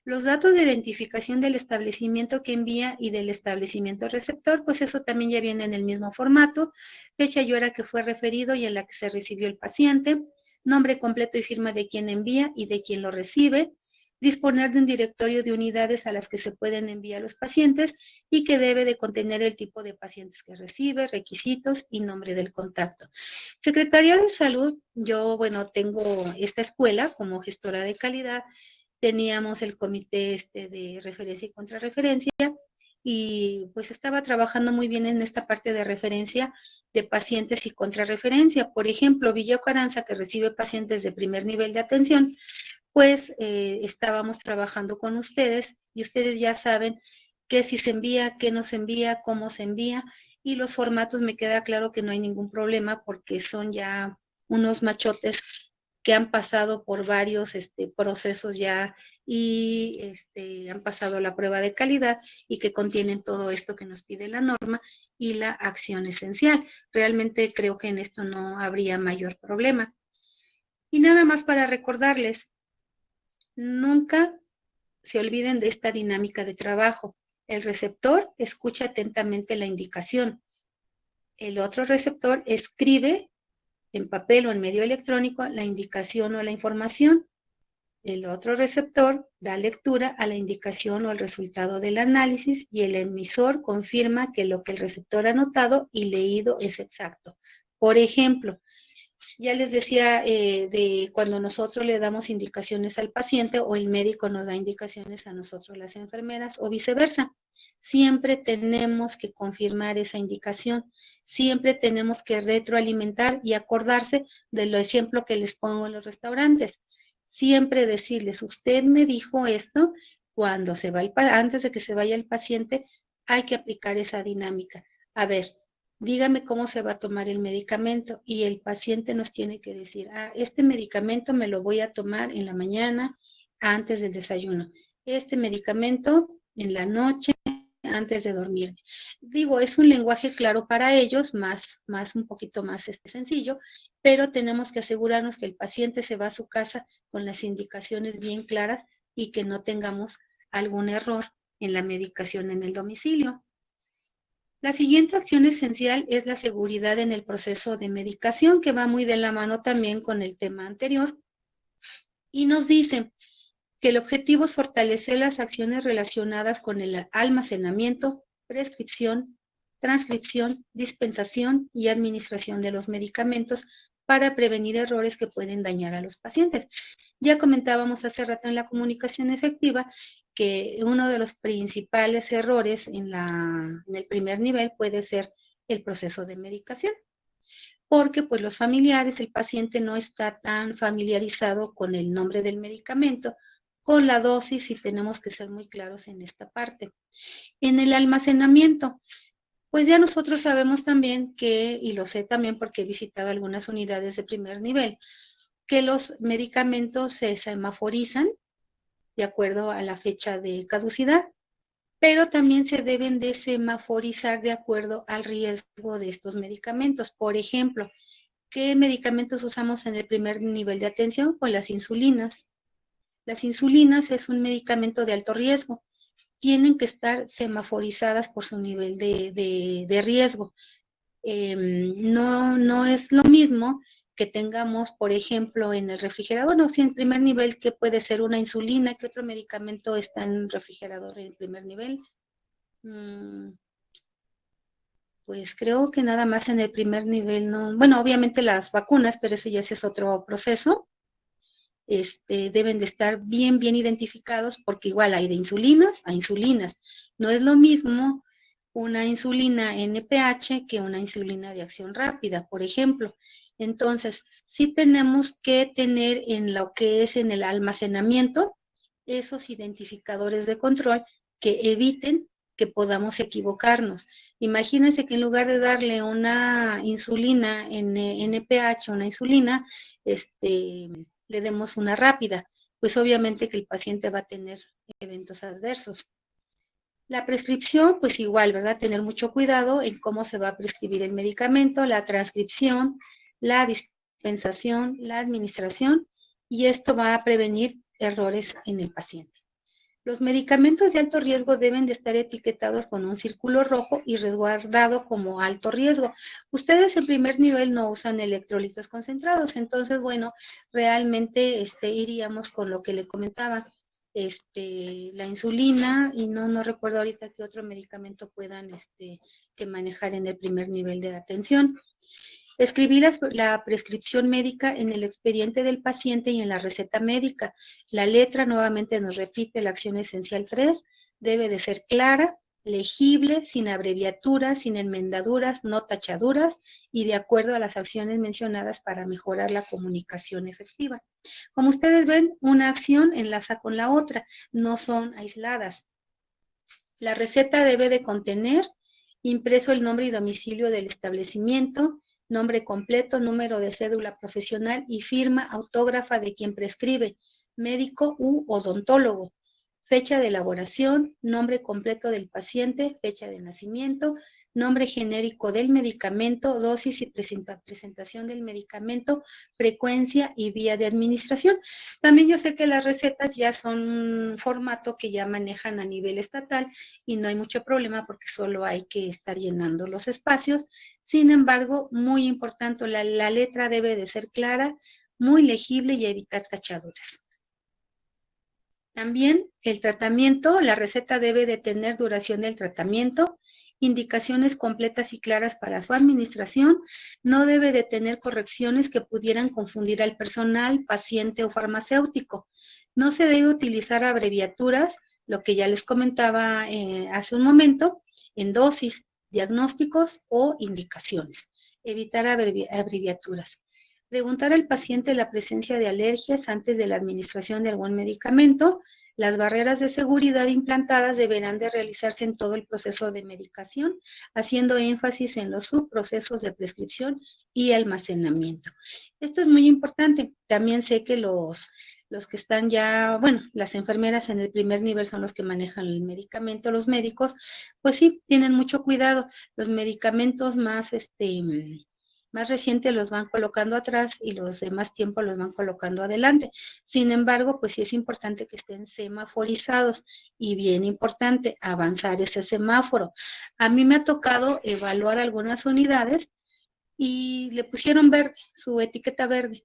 Los datos de identificación del establecimiento que envía y del establecimiento receptor, pues eso también ya viene en el mismo formato, fecha y hora que fue referido y en la que se recibió el paciente, nombre completo y firma de quien envía y de quien lo recibe, disponer de un directorio de unidades a las que se pueden enviar los pacientes y que debe de contener el tipo de pacientes que recibe, requisitos y nombre del contacto. Secretaría de Salud, yo, bueno, tengo esta escuela como gestora de calidad, teníamos el comité de referencia y contrarreferencia y pues estaba trabajando muy bien en esta parte de referencia de pacientes y contrarreferencia. Por ejemplo, Villa Ocaranza, que recibe pacientes de primer nivel de atención, pues estábamos trabajando con ustedes y ustedes ya saben qué si se envía, qué no se envía, cómo se envía y los formatos me queda claro que no hay ningún problema porque son ya unos machotes que han pasado por varios procesos ya y han pasado la prueba de calidad y que contienen todo esto que nos pide la norma y la acción esencial. Realmente creo que en esto no habría mayor problema. Y nada más para recordarles, nunca se olviden de esta dinámica de trabajo. El receptor escucha atentamente la indicación. El otro receptor escribe en papel o en medio electrónico la indicación o la información. El otro receptor da lectura a la indicación o el resultado del análisis y el emisor confirma que lo que el receptor ha notado y leído es exacto. Por ejemplo, ya les decía de cuando nosotros le damos indicaciones al paciente o el médico nos da indicaciones a nosotros las enfermeras o viceversa. Siempre tenemos que confirmar esa indicación, siempre tenemos que retroalimentar y acordarse del ejemplo que les pongo en los restaurantes. Siempre decirles, usted me dijo esto, cuando se va antes de que se vaya el paciente, hay que aplicar esa dinámica. A ver, dígame cómo se va a tomar el medicamento y el paciente nos tiene que decir, este medicamento me lo voy a tomar en la mañana antes del desayuno, este medicamento en la noche antes de dormir. Digo, es un lenguaje claro para ellos, un poquito más sencillo, pero tenemos que asegurarnos que el paciente se va a su casa con las indicaciones bien claras y que no tengamos algún error en la medicación en el domicilio. La siguiente acción esencial es la seguridad en el proceso de medicación, que va muy de la mano también con el tema anterior. Y nos dice que el objetivo es fortalecer las acciones relacionadas con el almacenamiento, prescripción, transcripción, dispensación y administración de los medicamentos para prevenir errores que pueden dañar a los pacientes. Ya comentábamos hace rato en la comunicación efectiva que uno de los principales errores en el primer nivel puede ser el proceso de medicación, porque pues los familiares, el paciente no está tan familiarizado con el nombre del medicamento, con la dosis y tenemos que ser muy claros en esta parte. En el almacenamiento, pues ya nosotros sabemos también que, y lo sé también porque he visitado algunas unidades de primer nivel, que los medicamentos se semaforizan de acuerdo a la fecha de caducidad, pero también se deben de semaforizar de acuerdo al riesgo de estos medicamentos. Por ejemplo, ¿qué medicamentos usamos en el primer nivel de atención? Pues las insulinas. Las insulinas es un medicamento de alto riesgo. Tienen que estar semaforizadas por su nivel de riesgo. No es lo mismo que tengamos, por ejemplo, en el refrigerador, no, si en primer nivel, que puede ser una insulina, ¿qué otro medicamento está en el refrigerador en primer nivel? Pues creo que nada más en el primer nivel, no, bueno, obviamente las vacunas, pero ese ya es otro proceso. Deben de estar bien identificados porque igual hay de insulinas a insulinas. No es lo mismo una insulina NPH que una insulina de acción rápida, por ejemplo. Entonces, sí tenemos que tener en lo que es en el almacenamiento esos identificadores de control que eviten que podamos equivocarnos. Imagínense que en lugar de darle una insulina NPH, una insulina, le demos una rápida, pues obviamente que el paciente va a tener eventos adversos. La prescripción, pues igual, ¿verdad? Tener mucho cuidado en cómo se va a prescribir el medicamento, la transcripción, la dispensación, la administración, y esto va a prevenir errores en el paciente. Los medicamentos de alto riesgo deben de estar etiquetados con un círculo rojo y resguardado como alto riesgo. Ustedes en primer nivel no usan electrolitos concentrados, entonces, bueno, realmente iríamos con lo que le comentaba, la insulina, y no recuerdo ahorita qué otro medicamento puedan que manejar en el primer nivel de atención. Escribir la prescripción médica en el expediente del paciente y en la receta médica. La letra nuevamente nos repite la acción esencial 3, debe de ser clara, legible, sin abreviaturas, sin enmendaduras, no tachaduras y de acuerdo a las acciones mencionadas para mejorar la comunicación efectiva. Como ustedes ven, una acción enlaza con la otra, no son aisladas. La receta debe de contener impreso el nombre y domicilio del establecimiento, nombre completo, número de cédula profesional y firma autógrafa de quien prescribe, médico u odontólogo, fecha de elaboración, nombre completo del paciente, fecha de nacimiento, nombre genérico del medicamento, dosis y presentación del medicamento, frecuencia y vía de administración. También yo sé que las recetas ya son un formato que ya manejan a nivel estatal y no hay mucho problema porque solo hay que estar llenando los espacios. Sin embargo, muy importante, la letra debe de ser clara, muy legible y evitar tachaduras. También el tratamiento, la receta debe de tener duración del tratamiento, indicaciones completas y claras para su administración, no debe de tener correcciones que pudieran confundir al personal, paciente o farmacéutico. No se debe utilizar abreviaturas, lo que ya les comentaba hace un momento, en dosis, diagnósticos o indicaciones. Evitar abreviaturas. Preguntar al paciente la presencia de alergias antes de la administración de algún medicamento. Las barreras de seguridad implantadas deberán de realizarse en todo el proceso de medicación, haciendo énfasis en los subprocesos de prescripción y almacenamiento. Esto es muy importante. También sé que los que están ya, bueno, las enfermeras en el primer nivel son los que manejan el medicamento, los médicos, pues sí, tienen mucho cuidado. Los medicamentos más recientes los van colocando atrás y los de más tiempo los van colocando adelante. Sin embargo, pues sí es importante que estén semaforizados y bien importante avanzar ese semáforo. A mí me ha tocado evaluar algunas unidades y le pusieron verde, su etiqueta verde,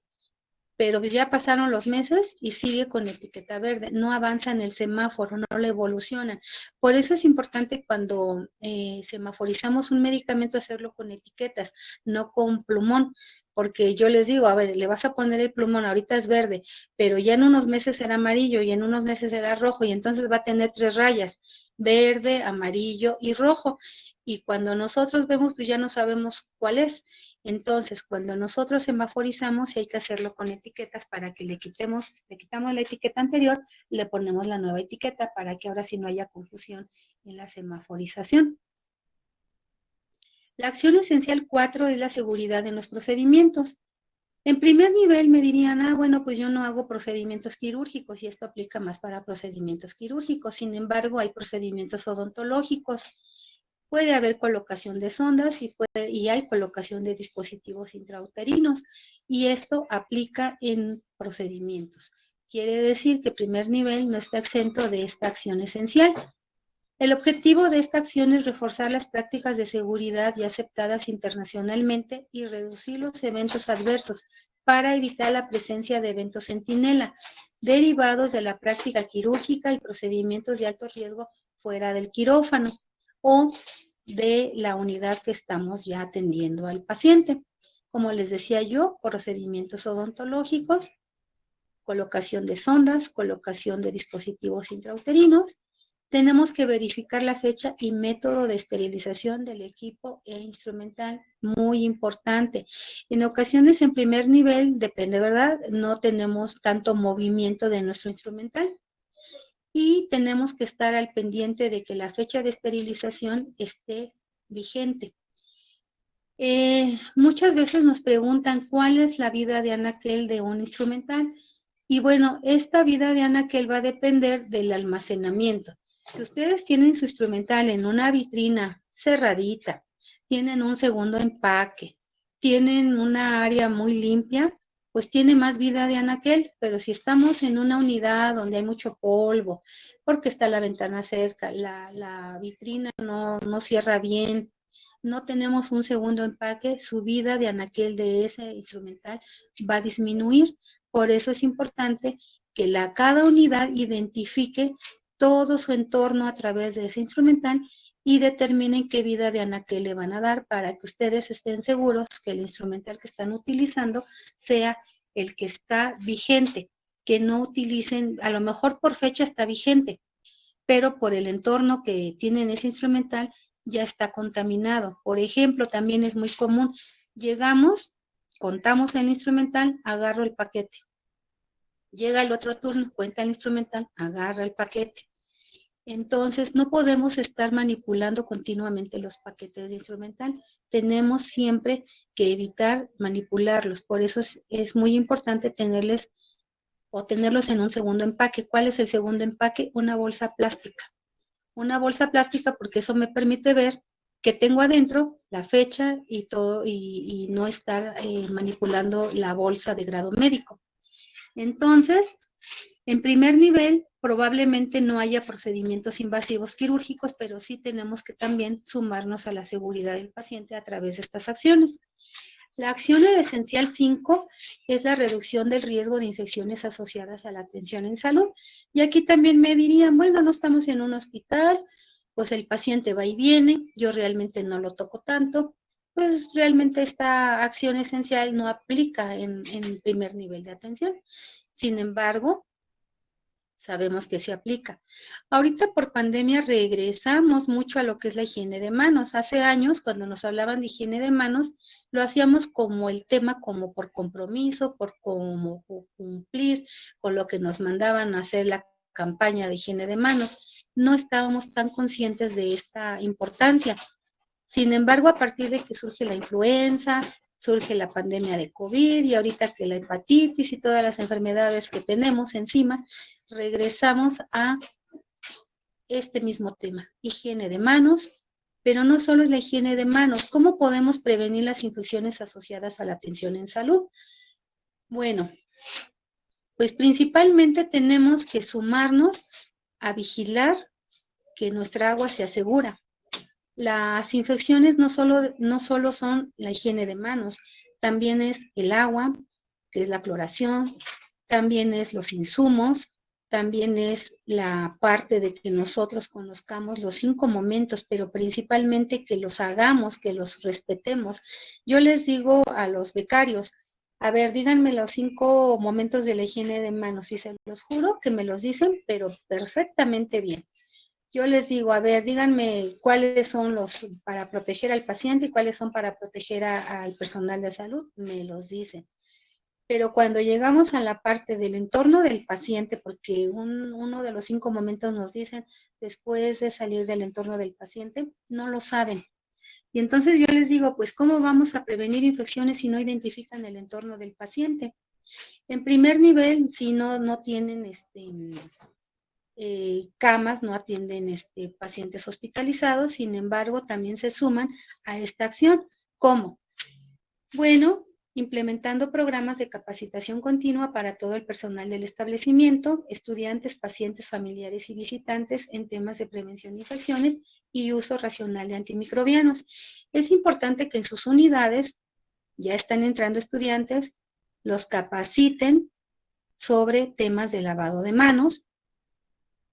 pero ya pasaron los meses y sigue con etiqueta verde, no avanza en el semáforo, no lo evolucionan. Por eso es importante cuando semaforizamos un medicamento hacerlo con etiquetas, no con plumón, porque yo les digo, a ver, le vas a poner el plumón, ahorita es verde, pero ya en unos meses será amarillo y en unos meses será rojo y entonces va a tener 3 rayas, verde, amarillo y rojo. Y cuando nosotros vemos, pues ya no sabemos cuál es. Entonces, cuando nosotros semaforizamos, sí hay que hacerlo con etiquetas para que le quitamos la etiqueta anterior, le ponemos la nueva etiqueta para que ahora sí no haya confusión en la semaforización. La acción esencial 4 es la seguridad en los procedimientos. En primer nivel me dirían, bueno, pues yo no hago procedimientos quirúrgicos y esto aplica más para procedimientos quirúrgicos. Sin embargo, hay procedimientos odontológicos. Puede haber colocación de sondas y hay colocación de dispositivos intrauterinos y esto aplica en procedimientos. Quiere decir que primer nivel no está exento de esta acción esencial. El objetivo de esta acción es reforzar las prácticas de seguridad ya aceptadas internacionalmente y reducir los eventos adversos para evitar la presencia de eventos centinela derivados de la práctica quirúrgica y procedimientos de alto riesgo fuera del quirófano o de la unidad que estamos ya atendiendo al paciente. Como les decía yo, procedimientos odontológicos, colocación de sondas, colocación de dispositivos intrauterinos. Tenemos que verificar la fecha y método de esterilización del equipo e instrumental, muy importante. En ocasiones en primer nivel, depende, ¿verdad? No tenemos tanto movimiento de nuestro instrumental. Y tenemos que estar al pendiente de que la fecha de esterilización esté vigente. Muchas veces nos preguntan cuál es la vida de anaquel de un instrumental. Y bueno, esta vida de anaquel va a depender del almacenamiento. Si ustedes tienen su instrumental en una vitrina cerradita, tienen un segundo empaque, tienen una área muy limpia, pues tiene más vida de anaquel, pero si estamos en una unidad donde hay mucho polvo, porque está la ventana cerca, la vitrina no cierra bien, no tenemos un segundo empaque, su vida de anaquel de ese instrumental va a disminuir. Por eso es importante que cada unidad identifique todo su entorno a través de ese instrumental y determinen qué vida de anaquel le van a dar para que ustedes estén seguros que el instrumental que están utilizando sea el que está vigente, que no utilicen, a lo mejor por fecha está vigente, pero por el entorno que tienen ese instrumental ya está contaminado. Por ejemplo, también es muy común, llegamos, contamos el instrumental, agarro el paquete. Llega el otro turno, cuenta el instrumental, agarra el paquete. Entonces, no podemos estar manipulando continuamente los paquetes de instrumental. Tenemos siempre que evitar manipularlos. Por eso es muy importante tenerlos en un segundo empaque. ¿Cuál es el segundo empaque? Una bolsa plástica. Una bolsa plástica porque eso me permite ver que tengo adentro la fecha y todo y no estar manipulando la bolsa de grado médico. Entonces, en primer nivel, probablemente no haya procedimientos invasivos quirúrgicos, pero sí tenemos que también sumarnos a la seguridad del paciente a través de estas acciones. La acción esencial 5 es la reducción del riesgo de infecciones asociadas a la atención en salud. Y aquí también me dirían, bueno, no estamos en un hospital, pues el paciente va y viene, yo realmente no lo toco tanto, pues realmente esta acción esencial no aplica en primer nivel de atención. Sin embargo, sabemos que se aplica. Ahorita por pandemia regresamos mucho a lo que es la higiene de manos. Hace años, cuando nos hablaban de higiene de manos, lo hacíamos como el tema, como por compromiso, por como cumplir con lo que nos mandaban a hacer la campaña de higiene de manos. No estábamos tan conscientes de esta importancia. Sin embargo, a partir de que surge la influenza, surge la pandemia de COVID y ahorita que la hepatitis y todas las enfermedades que tenemos encima, regresamos a este mismo tema, higiene de manos, pero no solo es la higiene de manos, ¿cómo podemos prevenir las infecciones asociadas a la atención en salud? Bueno, pues principalmente tenemos que sumarnos a vigilar que nuestra agua sea segura. Las infecciones no solo son la higiene de manos, también es el agua, que es la cloración, también es los insumos, también es la parte de que nosotros conozcamos los 5 momentos, pero principalmente que los hagamos, que los respetemos. Yo les digo a los becarios, a ver, díganme los 5 momentos de la higiene de manos, y se los juro que me los dicen, pero perfectamente bien. Yo les digo, a ver, díganme cuáles son los para proteger al paciente y cuáles son para proteger al personal de salud, me los dicen. Pero cuando llegamos a la parte del entorno del paciente, porque uno de los 5 momentos nos dicen después de salir del entorno del paciente, no lo saben. Y entonces yo les digo, pues, ¿cómo vamos a prevenir infecciones si no identifican el entorno del paciente? En primer nivel, si no tienen camas, no atienden pacientes hospitalizados, sin embargo, también se suman a esta acción. ¿Cómo? Bueno, implementando programas de capacitación continua para todo el personal del establecimiento, estudiantes, pacientes, familiares y visitantes en temas de prevención de infecciones y uso racional de antimicrobianos. Es importante que en sus unidades, ya están entrando estudiantes, los capaciten sobre temas de lavado de manos,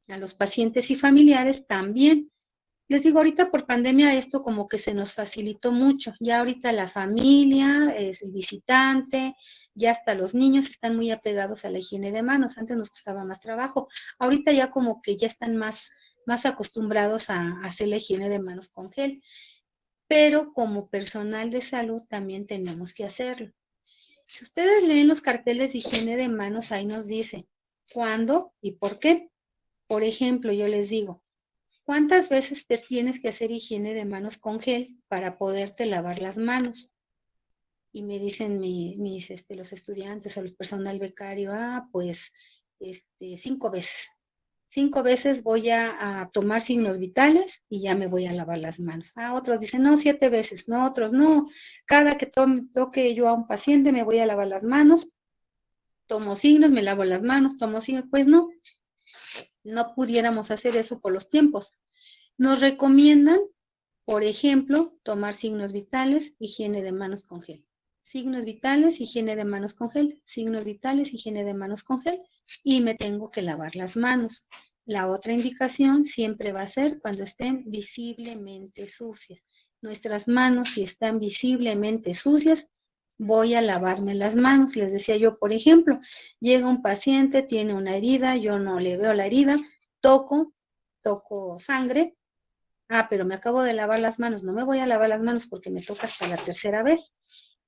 a los pacientes y familiares también. Les digo, ahorita por pandemia esto como que se nos facilitó mucho. Ya ahorita la familia, es el visitante, ya hasta los niños están muy apegados a la higiene de manos. Antes nos costaba más trabajo. Ahorita ya como que ya están más acostumbrados a hacer la higiene de manos con gel. Pero como personal de salud también tenemos que hacerlo. Si ustedes leen los carteles de higiene de manos, ahí nos dice cuándo y por qué. Por ejemplo, yo les digo, ¿cuántas veces te tienes que hacer higiene de manos con gel para poderte lavar las manos? Y me dicen los estudiantes o el personal becario, pues 5 veces. 5 veces voy a tomar signos vitales y ya me voy a lavar las manos. Otros dicen, no, 7 veces. No, otros no. Cada que toque yo a un paciente me voy a lavar las manos tomo signos, me lavo las manos, tomo signos. Pues no, no pudiéramos hacer eso por los tiempos. Nos recomiendan, por ejemplo, tomar signos vitales, higiene de manos con gel. Signos vitales, higiene de manos con gel. Signos vitales, higiene de manos con gel. Y me tengo que lavar las manos. La otra indicación siempre va a ser cuando estén visiblemente sucias. Nuestras manos, si están visiblemente sucias, voy a lavarme las manos. Les decía yo, por ejemplo, llega un paciente, tiene una herida, yo no le veo la herida, toco sangre. Pero me acabo de lavar las manos. No me voy a lavar las manos porque me toca hasta la tercera vez.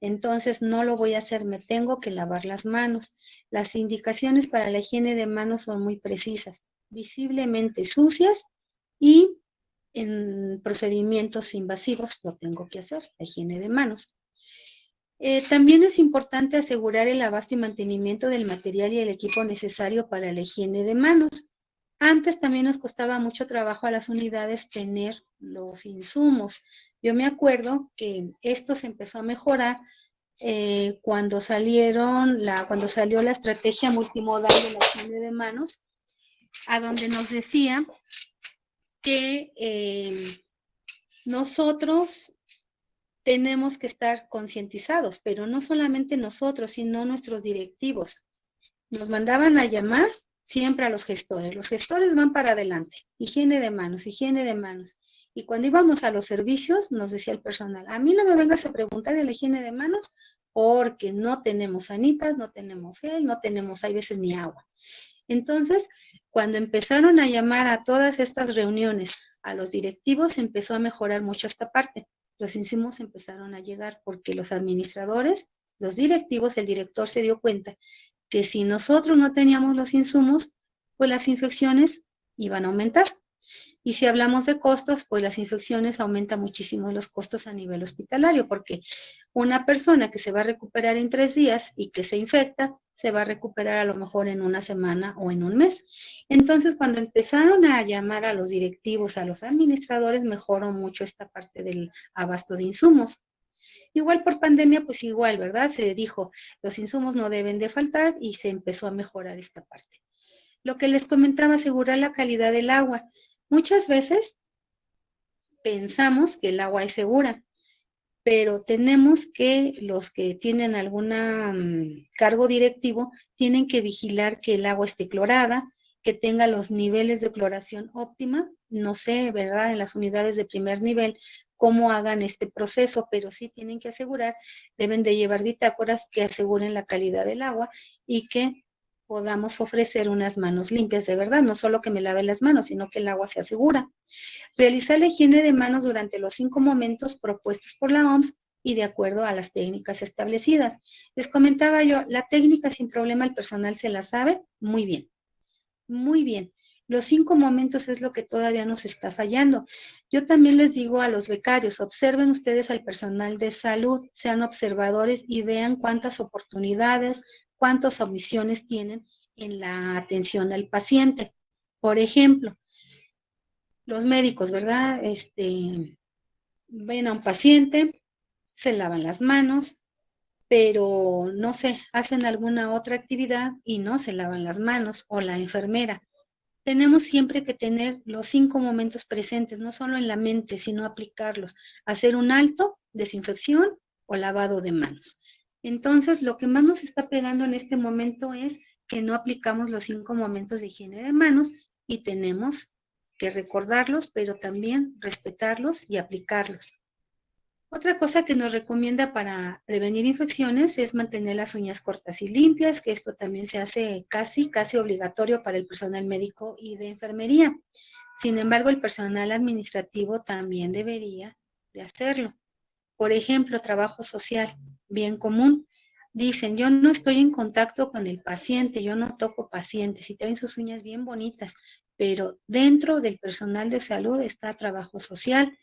Entonces no lo voy a hacer, me tengo que lavar las manos. Las indicaciones para la higiene de manos son muy precisas, visiblemente sucias y en procedimientos invasivos lo tengo que hacer, la higiene de manos. También es importante asegurar el abasto y mantenimiento del material y el equipo necesario para la higiene de manos. Antes también nos costaba mucho trabajo a las unidades tener los insumos. Yo me acuerdo que esto se empezó a mejorar cuando salió la estrategia multimodal de la higiene de manos, a donde nos decía que nosotros tenemos que estar concientizados, pero no solamente nosotros, sino nuestros directivos. Nos mandaban a llamar siempre a los gestores. Los gestores van para adelante. Higiene de manos, higiene de manos. Y cuando íbamos a los servicios, nos decía el personal, a mí no me vengas a preguntar de la higiene de manos porque no tenemos sanitas, no tenemos gel, no tenemos, hay veces, ni agua. Entonces, cuando empezaron a llamar a todas estas reuniones a los directivos, empezó a mejorar mucho esta parte. Los insumos empezaron a llegar porque los administradores, los directivos, el director se dio cuenta que si nosotros no teníamos los insumos, pues las infecciones iban a aumentar. Y si hablamos de costos, pues las infecciones aumentan muchísimo los costos a nivel hospitalario, porque una persona que se va a recuperar en 3 días y que se infecta, se va a recuperar a lo mejor en una semana o en un mes. Entonces, cuando empezaron a llamar a los directivos, a los administradores, mejoró mucho esta parte del abasto de insumos. Igual por pandemia, pues igual, ¿verdad? Se dijo, los insumos no deben de faltar y se empezó a mejorar esta parte. Lo que les comentaba, asegurar la calidad del agua. Muchas veces pensamos que el agua es segura, pero tenemos que, los que tienen algún cargo directivo, tienen que vigilar que el agua esté clorada, que tenga los niveles de cloración óptima. No sé, ¿verdad? En las unidades de primer nivel, cómo hagan este proceso, pero sí tienen que asegurar, deben de llevar bitácoras que aseguren la calidad del agua y que podamos ofrecer unas manos limpias de verdad, no solo que me lave las manos, sino que el agua se asegura. Realizar la higiene de manos durante los 5 momentos propuestos por la OMS y de acuerdo a las técnicas establecidas. Les comentaba yo, la técnica sin problema el personal se la sabe muy bien. Muy bien. Los 5 momentos es lo que todavía nos está fallando. Yo también les digo a los becarios, observen ustedes al personal de salud, sean observadores y vean cuántas oportunidades, cuántas omisiones tienen en la atención al paciente. Por ejemplo, los médicos, ¿verdad? Ven a un paciente, se lavan las manos, pero no sé, hacen alguna otra actividad y no se lavan las manos, o la enfermera. Tenemos siempre que tener los 5 momentos presentes, no solo en la mente, sino aplicarlos, hacer un alto, desinfección o lavado de manos. Entonces, lo que más nos está pegando en este momento es que no aplicamos los 5 momentos de higiene de manos y tenemos que recordarlos, pero también respetarlos y aplicarlos. Otra cosa que nos recomienda para prevenir infecciones es mantener las uñas cortas y limpias, que esto también se hace casi obligatorio para el personal médico y de enfermería. Sin embargo, el personal administrativo también debería de hacerlo. Por ejemplo, trabajo social, bien común. Dicen, yo no estoy en contacto con el paciente, yo no toco pacientes y traen sus uñas bien bonitas, pero dentro del personal de salud está trabajo social.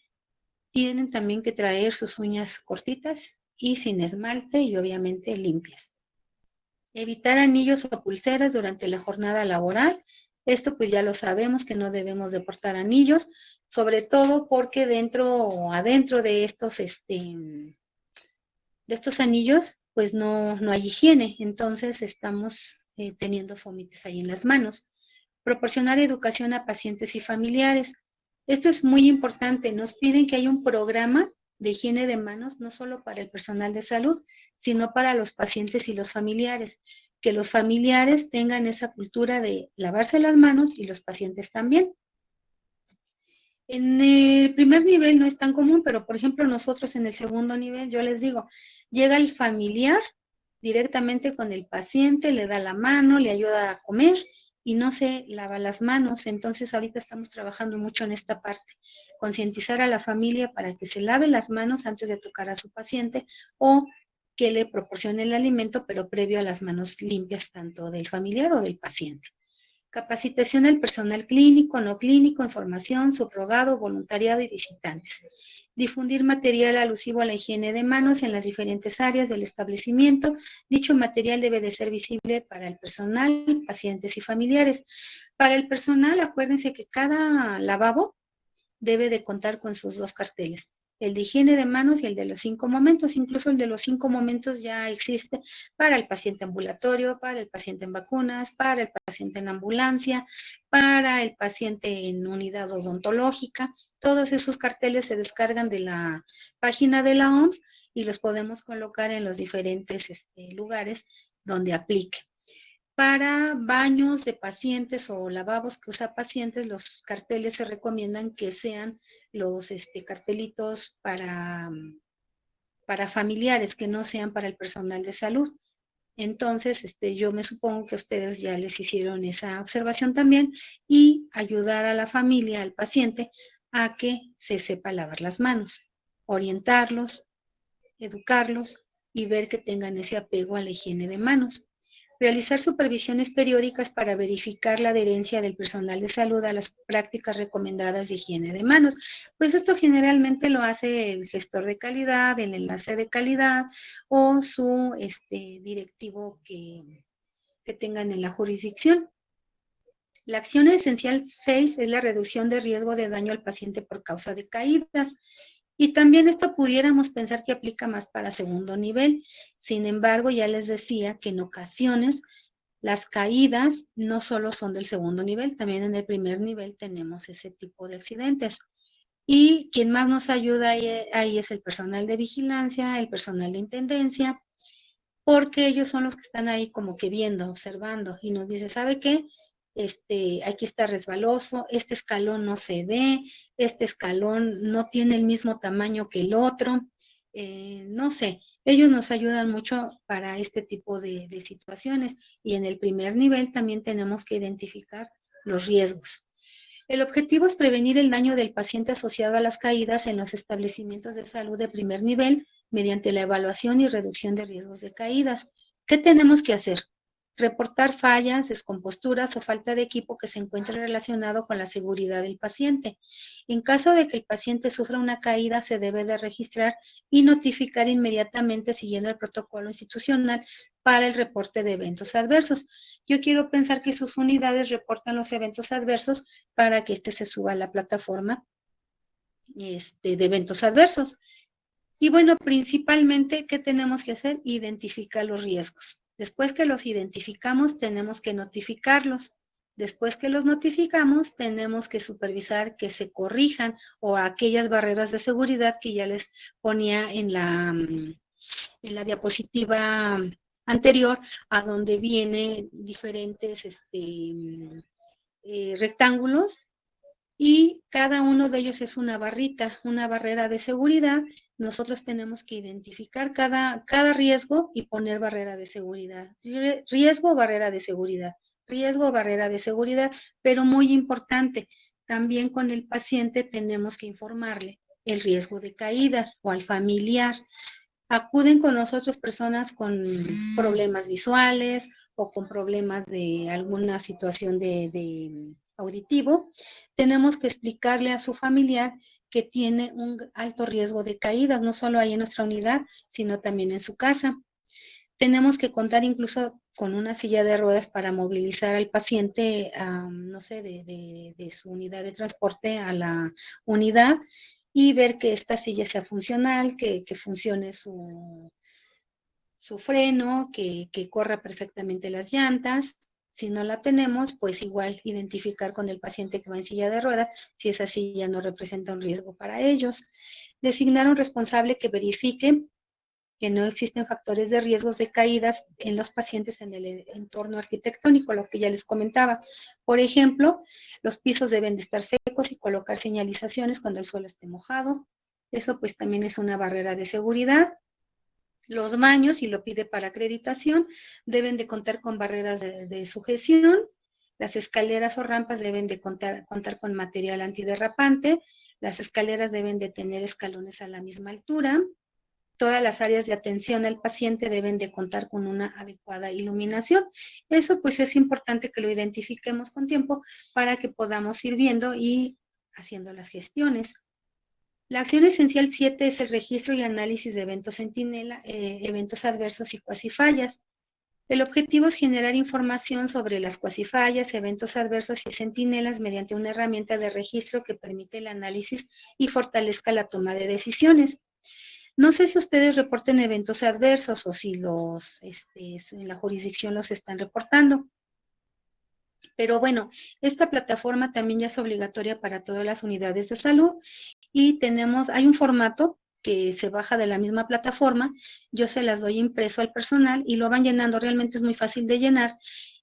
Tienen también que traer sus uñas cortitas y sin esmalte y obviamente limpias. Evitar anillos o pulseras durante la jornada laboral. Esto pues ya lo sabemos que no debemos de portar anillos, sobre todo porque dentro o adentro de estos anillos pues no hay higiene, entonces estamos teniendo fomites ahí en las manos. Proporcionar educación a pacientes y familiares. Esto es muy importante, nos piden que haya un programa de higiene de manos, no solo para el personal de salud, sino para los pacientes y los familiares, que los familiares tengan esa cultura de lavarse las manos y los pacientes también. En el primer nivel no es tan común, pero por ejemplo nosotros en el segundo nivel, yo les digo, llega el familiar directamente con el paciente, le da la mano, le ayuda a comer y no se lava las manos. Entonces ahorita estamos trabajando mucho en esta parte, concientizar a la familia para que se lave las manos antes de tocar a su paciente o que le proporcione el alimento, pero previo a las manos limpias tanto del familiar o del paciente. Capacitación al personal clínico, no clínico, información, subrogado, voluntariado y visitantes. Difundir material alusivo a la higiene de manos en las diferentes áreas del establecimiento. Dicho material debe de ser visible para el personal, pacientes y familiares. Para el personal, acuérdense que cada lavabo debe de contar con sus 2 carteles, el de higiene de manos y el de los 5 momentos. Incluso el de los 5 momentos ya existe para el paciente ambulatorio, para el paciente en vacunas, para el paciente en ambulancia, para el paciente en unidad odontológica. Todos esos carteles se descargan de la página de la OMS y los podemos colocar en los diferentes lugares donde aplique. Para baños de pacientes o lavabos que usa pacientes, los carteles se recomiendan que sean los cartelitos para familiares, que no sean para el personal de salud. Entonces, yo me supongo que ustedes ya les hicieron esa observación también y ayudar a la familia, al paciente, a que se sepa lavar las manos, orientarlos, educarlos y ver que tengan ese apego a la higiene de manos. Realizar supervisiones periódicas para verificar la adherencia del personal de salud a las prácticas recomendadas de higiene de manos. Pues esto generalmente lo hace el gestor de calidad, el enlace de calidad o su directivo que tengan en la jurisdicción. La acción esencial 6 es la reducción de riesgo de daño al paciente por causa de caídas. Y también esto pudiéramos pensar que aplica más para segundo nivel. Sin embargo, ya les decía que en ocasiones las caídas no solo son del segundo nivel, también en el primer nivel tenemos ese tipo de accidentes. Y quien más nos ayuda ahí es el personal de vigilancia, el personal de intendencia, porque ellos son los que están ahí como que viendo, observando, y nos dice, ¿sabe qué? Aquí está resbaloso, este escalón no se ve, este escalón no tiene el mismo tamaño que el otro, no sé, ellos nos ayudan mucho para este tipo de situaciones, y en el primer nivel también tenemos que identificar los riesgos. El objetivo es prevenir el daño del paciente asociado a las caídas en los establecimientos de salud de primer nivel mediante la evaluación y reducción de riesgos de caídas. ¿Qué tenemos que hacer? Reportar fallas, descomposturas o falta de equipo que se encuentre relacionado con la seguridad del paciente. En caso de que el paciente sufra una caída, se debe de registrar y notificar inmediatamente siguiendo el protocolo institucional para el reporte de eventos adversos. Yo quiero pensar que sus unidades reportan los eventos adversos para que se suba a la plataforma de eventos adversos. Y bueno, principalmente, ¿qué tenemos que hacer? Identificar los riesgos. Después que los identificamos, tenemos que notificarlos. Después que los notificamos, tenemos que supervisar que se corrijan o aquellas barreras de seguridad que ya les ponía en la diapositiva anterior, a donde vienen diferentes rectángulos y cada uno de ellos es una barrita, una barrera de seguridad. Nosotros tenemos que identificar cada riesgo y poner barrera de seguridad. Riesgo, barrera de seguridad. Riesgo, barrera de seguridad. Pero muy importante, también con el paciente tenemos que informarle el riesgo de caídas o al familiar. Acuden con nosotros personas con problemas visuales o con problemas de alguna situación de auditivo. Tenemos que explicarle a su familiar que tiene un alto riesgo de caídas, no solo ahí en nuestra unidad, sino también en su casa. Tenemos que contar incluso con una silla de ruedas para movilizar al paciente, no sé, de su unidad de transporte a la unidad y ver que esta silla sea funcional, que funcione su su freno, que corra perfectamente las llantas. Si no la tenemos, pues igual identificar con el paciente que va en silla de ruedas si esa silla no representa un riesgo para ellos. Designar un responsable que verifique que no existen factores de riesgos de caídas en los pacientes en el entorno arquitectónico, lo que ya les comentaba. Por ejemplo, los pisos deben de estar secos y colocar señalizaciones cuando el suelo esté mojado. Eso pues también es una barrera de seguridad. Los baños, si lo pide para acreditación, deben de contar con barreras de sujeción. Las escaleras o rampas deben de contar con material antiderrapante. Las escaleras deben de tener escalones a la misma altura. Todas las áreas de atención al paciente deben de contar con una adecuada iluminación. Eso pues es importante que lo identifiquemos con tiempo para que podamos ir viendo y haciendo las gestiones. La acción esencial 7 es el registro y análisis de eventos centinela, eventos adversos y cuasifallas. El objetivo es generar información sobre las cuasifallas, eventos adversos y centinelas mediante una herramienta de registro que permite el análisis y fortalezca la toma de decisiones. No sé si ustedes reporten eventos adversos o si en la jurisdicción los están reportando. Pero bueno, esta plataforma también ya es obligatoria para todas las unidades de salud y hay un formato que se baja de la misma plataforma, yo se las doy impreso al personal y lo van llenando, realmente es muy fácil de llenar.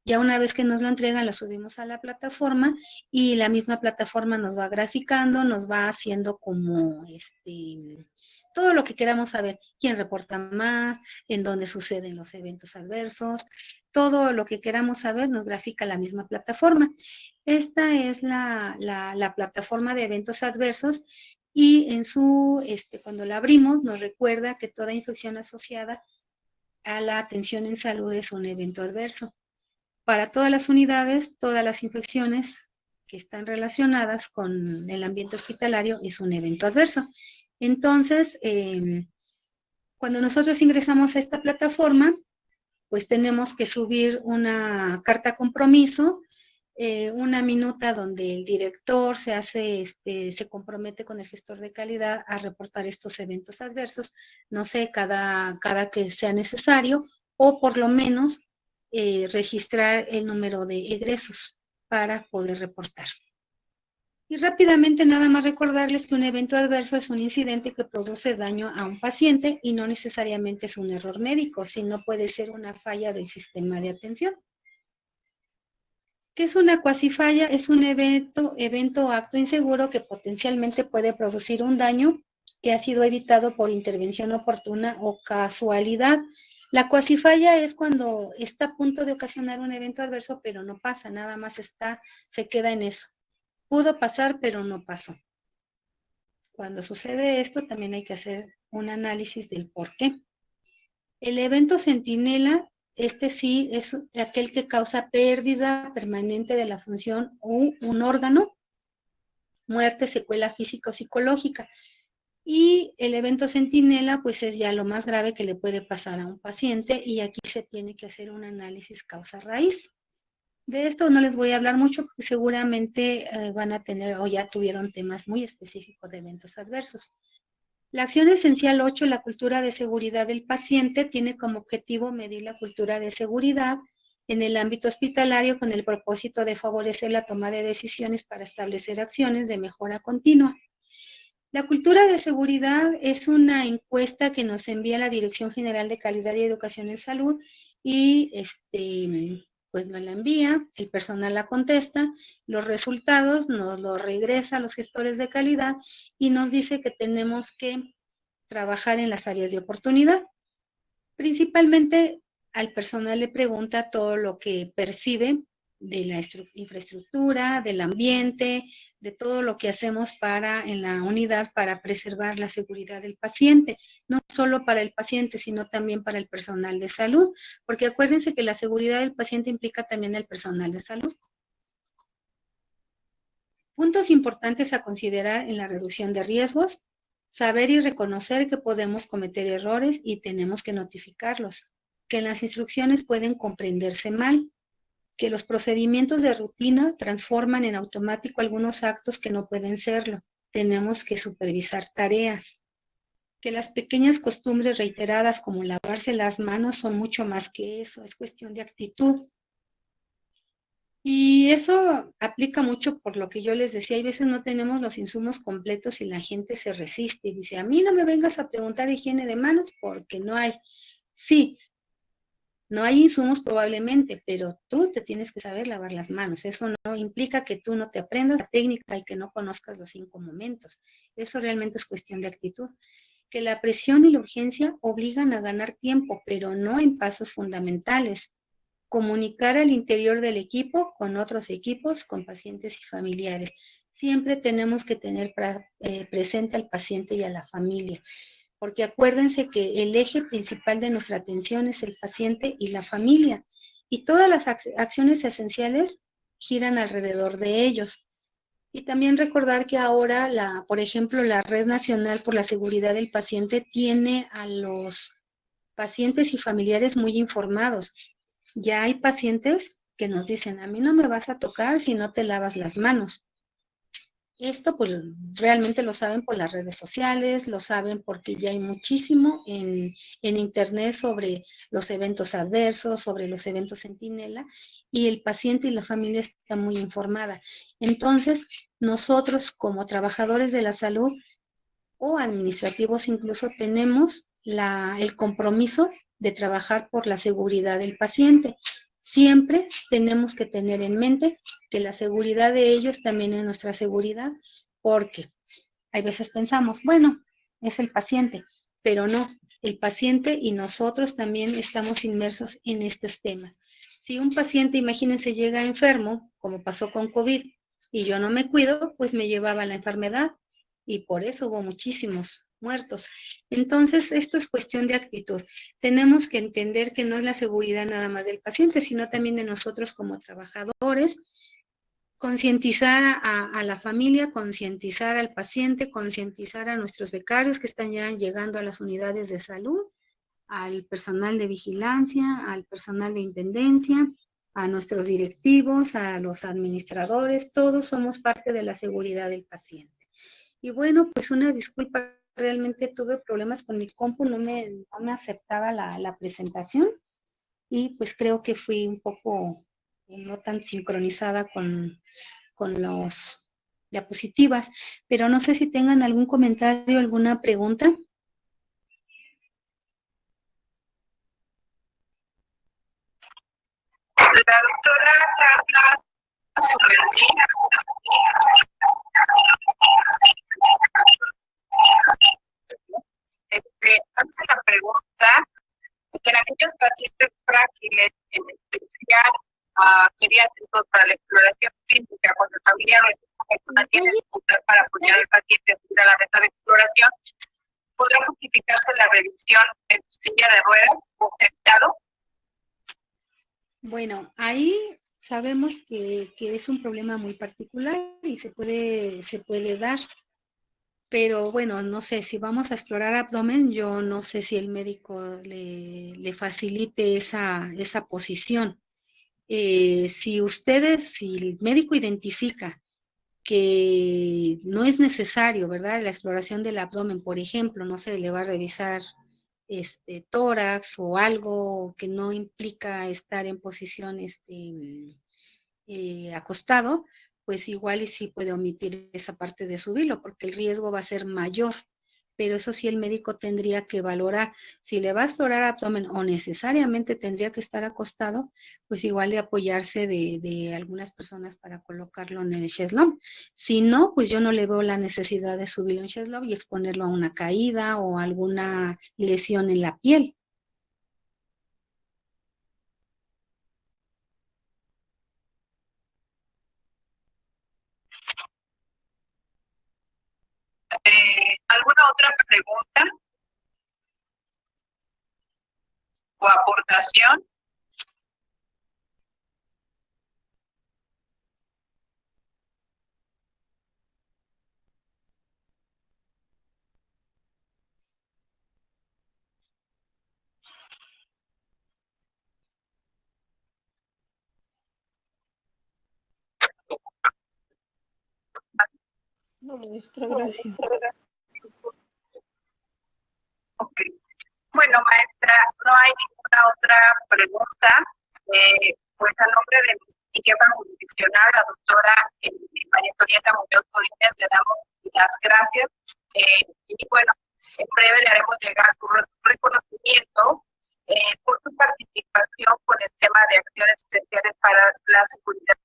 Ya una vez que nos lo entregan, lo subimos a la plataforma y la misma plataforma nos va graficando, nos va haciendo como todo lo que queramos saber, quién reporta más, en dónde suceden los eventos adversos, todo lo que queramos saber nos grafica la misma plataforma. Esta es la plataforma de eventos adversos y cuando la abrimos nos recuerda que toda infección asociada a la atención en salud es un evento adverso. Para todas las unidades, todas las infecciones que están relacionadas con el ambiente hospitalario es un evento adverso. Entonces, cuando nosotros ingresamos a esta plataforma, pues tenemos que subir una carta compromiso, una minuta donde el director se compromete con el gestor de calidad a reportar estos eventos adversos, no sé, cada que sea necesario, o por lo menos registrar el número de egresos para poder reportar. Y rápidamente nada más recordarles que un evento adverso es un incidente que produce daño a un paciente y no necesariamente es un error médico, sino puede ser una falla del sistema de atención. ¿Qué es una cuasifalla? Es un evento o acto inseguro que potencialmente puede producir un daño que ha sido evitado por intervención oportuna o casualidad. La cuasifalla es cuando está a punto de ocasionar un evento adverso, pero no pasa, nada más se queda en eso. Pudo pasar, pero no pasó. Cuando sucede esto, también hay que hacer un análisis del por qué. El evento centinela, sí es aquel que causa pérdida permanente de la función o un órgano, muerte, secuela física o psicológica. Y el evento centinela, pues es ya lo más grave que le puede pasar a un paciente y aquí se tiene que hacer un análisis causa-raíz. De esto no les voy a hablar mucho porque seguramente van a tener o ya tuvieron temas muy específicos de eventos adversos. La acción esencial 8, la cultura de seguridad del paciente, tiene como objetivo medir la cultura de seguridad en el ámbito hospitalario con el propósito de favorecer la toma de decisiones para establecer acciones de mejora continua. La cultura de seguridad es una encuesta que nos envía la Dirección General de Calidad y Educación en Salud y pues nos la envía, el personal la contesta, los resultados nos los regresa a los gestores de calidad y nos dice que tenemos que trabajar en las áreas de oportunidad. Principalmente al personal le pregunta todo lo que percibe de la infraestructura, del ambiente, de todo lo que hacemos en la unidad para preservar la seguridad del paciente, no solo para el paciente, sino también para el personal de salud, porque acuérdense que la seguridad del paciente implica también el personal de salud. Puntos importantes a considerar en la reducción de riesgos: saber y reconocer que podemos cometer errores y tenemos que notificarlos, que en las instrucciones pueden comprenderse mal, que los procedimientos de rutina transforman en automático algunos actos que no pueden serlo. Tenemos que supervisar tareas. que las pequeñas costumbres reiteradas como lavarse las manos son mucho más que eso, es cuestión de actitud. Y eso aplica mucho por lo que yo les decía, hay veces no tenemos los insumos completos y la gente se resiste y dice, a mí no me vengas a preguntar higiene de manos porque no hay. Sí, no hay insumos probablemente, pero tú te tienes que saber lavar las manos. Eso no implica que tú no te aprendas la técnica y que no conozcas los 5 momentos. Eso realmente es cuestión de actitud. Que la presión y la urgencia obligan a ganar tiempo, pero no en pasos fundamentales. Comunicar al interior del equipo con otros equipos, con pacientes y familiares. Siempre tenemos que tener presente al paciente y a la familia, porque acuérdense que el eje principal de nuestra atención es el paciente y la familia, y todas las acciones esenciales giran alrededor de ellos. Y también recordar que ahora, por ejemplo, la Red Nacional por la Seguridad del Paciente tiene a los pacientes y familiares muy informados. Ya hay pacientes que nos dicen, a mí no me vas a tocar si no te lavas las manos. Esto pues realmente lo saben por las redes sociales, lo saben porque ya hay muchísimo en internet sobre los eventos adversos, sobre los eventos centinela, y el paciente y la familia está muy informada. Entonces, nosotros como trabajadores de la salud o administrativos incluso tenemos el compromiso de trabajar por la seguridad del paciente. Siempre tenemos que tener en mente que la seguridad de ellos también es nuestra seguridad, porque hay veces pensamos, bueno, es el paciente, pero no, el paciente y nosotros también estamos inmersos en estos temas. Si un paciente, imagínense, llega enfermo, como pasó con COVID, y yo no me cuido, pues me llevaba la enfermedad y por eso hubo muchísimos muertos. Entonces, esto es cuestión de actitud. Tenemos que entender que no es la seguridad nada más del paciente, sino también de nosotros como trabajadores, concientizar a la familia, concientizar al paciente, concientizar a nuestros becarios que están ya llegando a las unidades de salud, al personal de vigilancia, al personal de intendencia, a nuestros directivos, a los administradores, todos somos parte de la seguridad del paciente. Y bueno, pues una disculpa, realmente tuve problemas con mi compu, no me aceptaba la presentación y pues creo que fui un poco no tan sincronizada con los diapositivas, pero no sé si tengan algún comentario, alguna pregunta. La doctora habla sobre hace la pregunta que en aquellos pacientes frágiles, en especial geriátricos para la exploración clínica, cuando el familiar o la persona tiene dificultad para apoyar al paciente a subir a la mesa de exploración, ¿podrá justificarse la revisión en silla de ruedas o sentado? Bueno, ahí sabemos que es un problema muy particular y se puede dar, pero bueno, no sé, si vamos a explorar abdomen, yo no sé si el médico le facilite esa posición. Si el médico identifica que no es necesario, ¿verdad? La exploración del abdomen, por ejemplo, no sé, le va a revisar tórax o algo que no implica estar en posición acostado, pues igual y sí puede omitir esa parte de su vilo, porque el riesgo va a ser mayor. Pero eso sí el médico tendría que valorar si le va a explorar abdomen o necesariamente tendría que estar acostado, pues igual de apoyarse de algunas personas para colocarlo en el chest-lom. Si no, pues yo no le veo la necesidad de subirlo en chest-lom y exponerlo a una caída o alguna lesión en la piel. ¿Alguna otra pregunta o aportación? No, ministra, gracias. Ok. Bueno, maestra, no hay ninguna otra pregunta. Pues a nombre de mi jefa jurisdiccional, la doctora María Antonieta Muñoz Godínez, le damos las gracias. Y bueno, en breve le haremos llegar su reconocimiento por su participación con el tema de acciones esenciales para la seguridad.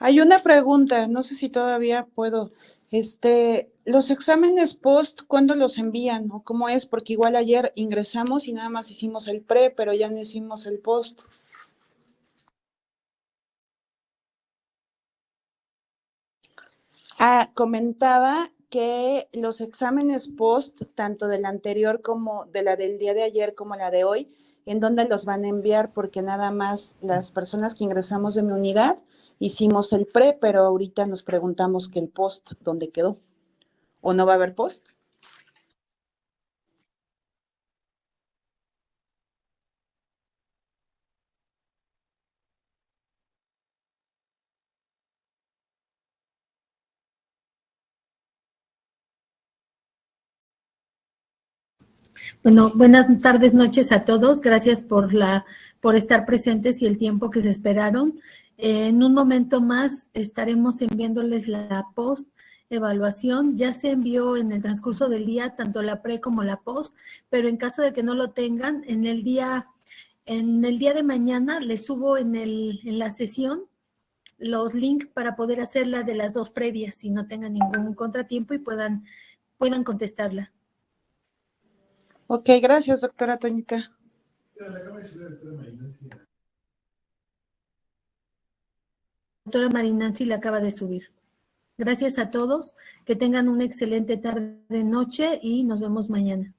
Hay una pregunta, no sé si todavía puedo. Los exámenes post, ¿cuándo los envían o cómo es? Porque igual ayer ingresamos y nada más hicimos el pre, pero ya no hicimos el post. Comentaba que los exámenes post, tanto del anterior como de la del día de ayer como la de hoy, ¿en dónde los van a enviar? Porque nada más las personas que ingresamos de mi unidad hicimos el pre, pero ahorita nos preguntamos que el post, ¿dónde quedó? ¿O no va a haber post? Bueno, buenas tardes, noches a todos. Gracias por estar presentes y el tiempo que se esperaron. En un momento más estaremos enviándoles la post evaluación. Ya se envió en el transcurso del día tanto la pre como la post, pero en caso de que no lo tengan, en el día de mañana les subo en la sesión los links para poder hacer la de las dos previas, si no tengan ningún contratiempo y puedan contestarla. Ok, gracias, doctora Toñita. Doctora Marinanzi la acaba de subir. Gracias a todos, que tengan una excelente tarde, noche y nos vemos mañana.